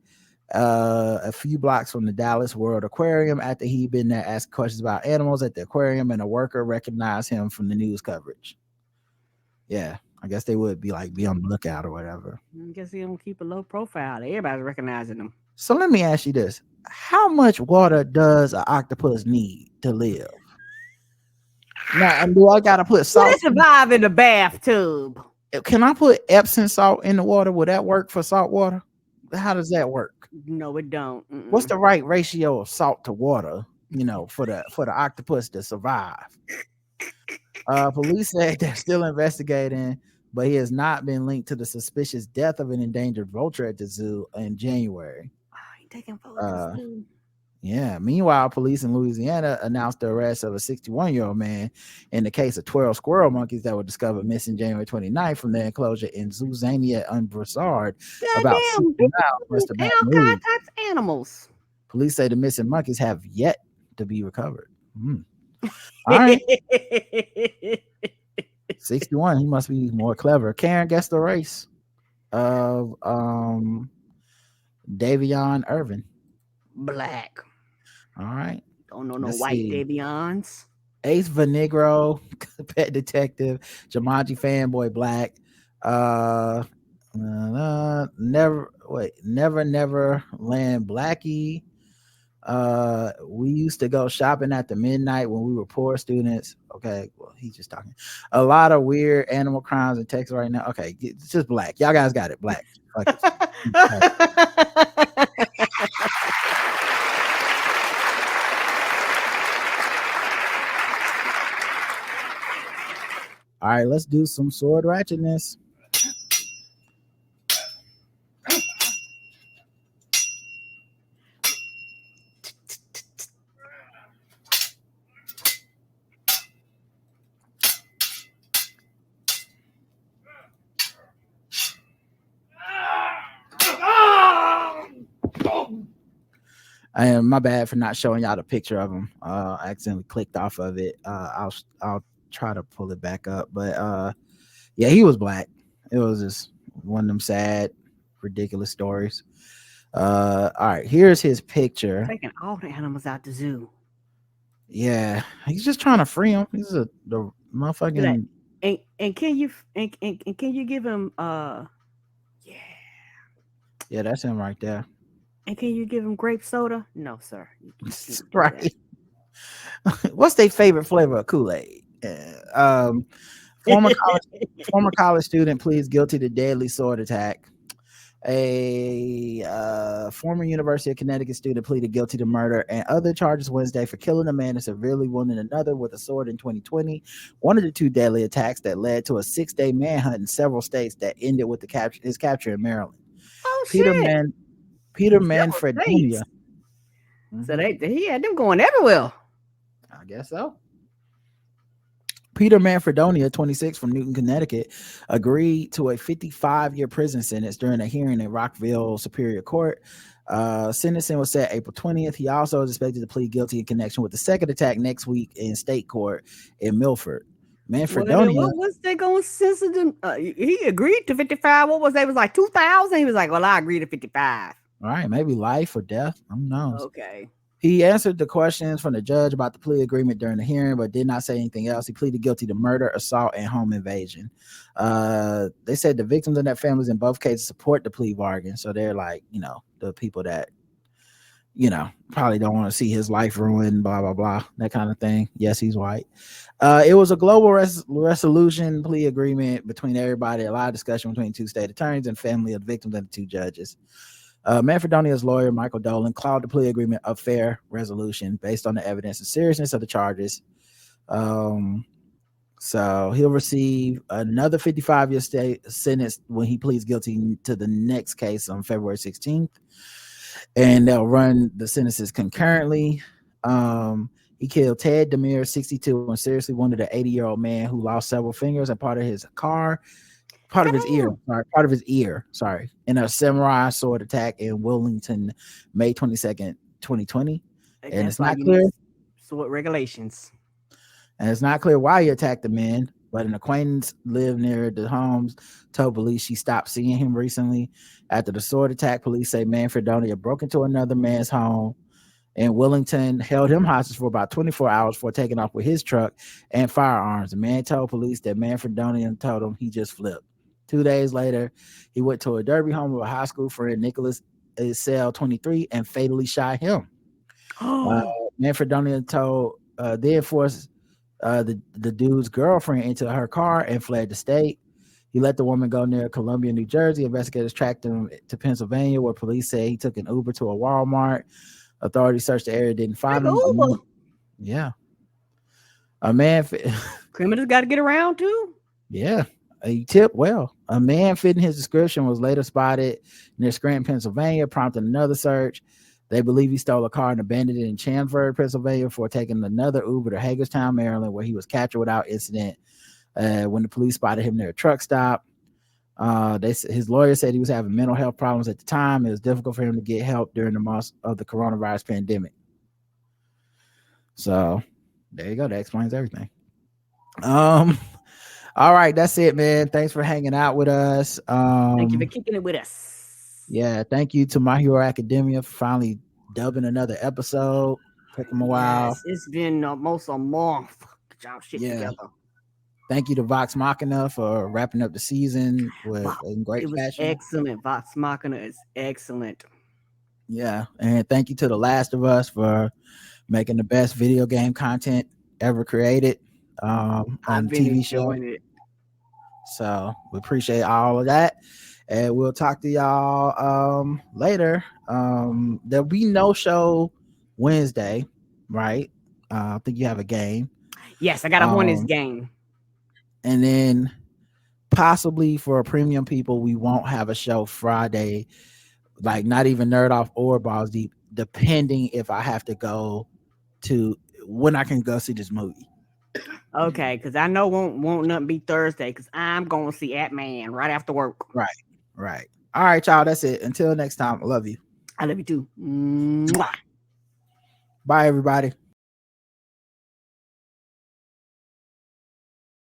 a few blocks from the Dallas World Aquarium, after he'd been there asking questions about animals at the aquarium, and a worker recognized him from the news coverage. Yeah, I guess they would be on the lookout or whatever. I guess he don't keep a low profile. Everybody's recognizing him. So let me ask you this: how much water does an octopus need to live? Now, and do I gotta put So they salt? survive in the bathtub. Can I put Epsom salt in the water? Would that work for salt water? How does that work? No, it don't. What's the right ratio of salt to water? For the octopus to survive. Police said they're still investigating, but he has not been linked to the suspicious death of an endangered vulture at the zoo in January. He taking photos too. Yeah. Meanwhile, police in Louisiana announced the arrest of a 61-year-old man in the case of 12 squirrel monkeys that were discovered missing January 29th from their enclosure in Zouzania and Broussard. About 60 miles west of Baton Rouge. All types of animals. Police say the missing monkeys have yet to be recovered. All right. 61. He must be more clever. Karen, guess the race of Davion Irvin. Black. All right. Don't know no white Davions. Ace Venegro, pet detective, Jumanji fanboy, black. Never land Blackie. We used to go shopping after midnight when we were poor students. Okay, well, he's just talking. A lot of weird animal crimes in Texas right now. Okay, it's just black. Y'all guys got it. Black. All right, let's do some sword ratchetness. And my bad for not showing y'all the picture of him. I accidentally clicked off of it. I'll try to pull it back up, but yeah, he was black. It was just one of them sad, ridiculous stories. All right, here's his picture. Taking all the animals out the zoo. Yeah, he's just trying to free him. He's the motherfucking. And can you give him Yeah, that's him right there. And can you give him grape soda? No, sir. Right. What's their favorite flavor of Kool-Aid? Former college student pleads guilty to deadly sword attack. A former University of Connecticut student pleaded guilty to murder and other charges Wednesday for killing a man and severely wounding another with a sword in 2020. One of the two deadly attacks that led to a 6-day manhunt in several states that ended with his capture in Maryland. Oh, Peter Manfredonia. So he had them going everywhere. I guess so. Peter Manfredonia, 26, from Newton, Connecticut, agreed to a 55-year prison sentence during a hearing in Rockville Superior Court. Sentencing was set April 20th. He also is expected to plead guilty in connection with the second attack next week in state court in Milford. Manfredonia. What was they going to censor them? He agreed to 55. What was that? It was like 2,000. He was like, well, I agree to 55. All right, maybe life or death. Who knows? Okay. He answered the questions from the judge about the plea agreement during the hearing, but did not say anything else. He pleaded guilty to murder, assault, and home invasion. They said the victims and their families in both cases support the plea bargain. So they're like, the people that, probably don't want to see his life ruined, blah, blah, blah, that kind of thing. Yes, he's white. It was a global resolution plea agreement between everybody, a lot of discussion between two state attorneys and family of the victims and the two judges. Manfredonia's lawyer, Michael Dolan, called the plea agreement a fair resolution based on the evidence and seriousness of the charges. So he'll receive another 55-year state sentence when he pleads guilty to the next case on February 16th. And they'll run the sentences concurrently. He killed Ted Demir, 62, and seriously wounded an 80-year-old man who lost several fingers and part of his ear, in a samurai sword attack in Wilmington, May 22nd, 2020. And it's not clear sword regulations. And it's not clear why he attacked the man, but an acquaintance lived near the homes told police she stopped seeing him recently. After the sword attack, police say Manfredonia broke into another man's home in Wellington, held him hostage for about 24 hours before taking off with his truck and firearms. The man told police that Manfredonia told him he just flipped. 2 days later, he went to a Derby home with a high school friend, Nicholas Cell, 23, and fatally shot him. Manfredonia told then forced the dude's girlfriend into her car and fled the state. He let the woman go near Columbia, New Jersey. Investigators tracked him to Pennsylvania, where police say he took an Uber to a Walmart. Authorities searched the area, didn't find him. Yeah. A man. Criminals got to get around too. Yeah. He tipped well. A man fitting his description was later spotted near Scranton, Pennsylvania, prompting another search. They believe he stole a car and abandoned it in Chandford, Pennsylvania, before taking another Uber to Hagerstown, Maryland, where he was captured without incident. When the police spotted him near a truck stop, his lawyer said he was having mental health problems at the time. It was difficult for him to get help during the months of the coronavirus pandemic. So there you go. That explains everything. All right, that's it, man. Thanks for hanging out with us. Thank you for kicking it with us. Yeah, thank you to My Hero Academia for finally dubbing another episode. Took them a while. Yes, it's been almost a month. Get y'all shit together. Thank you to Vox Machina for wrapping up the season in great it was fashion. Excellent. Vox Machina is excellent. Yeah, and thank you to The Last of Us for making the best video game content ever created on the TV show. It. So we appreciate all of that. And we'll talk to y'all later. There'll be no show Wednesday, right? I think you have a game. Yes, I got a Hornets game. And then possibly for premium people, we won't have a show Friday, like not even Nerd Off or Balls Deep, depending if I have to go to when I can go see this movie. Okay, because I know won't nothing be Thursday because I'm going to see Ant-Man right after work. Right. All right, y'all. That's it. Until next time. I love you. I love you too. Mwah. Bye, everybody.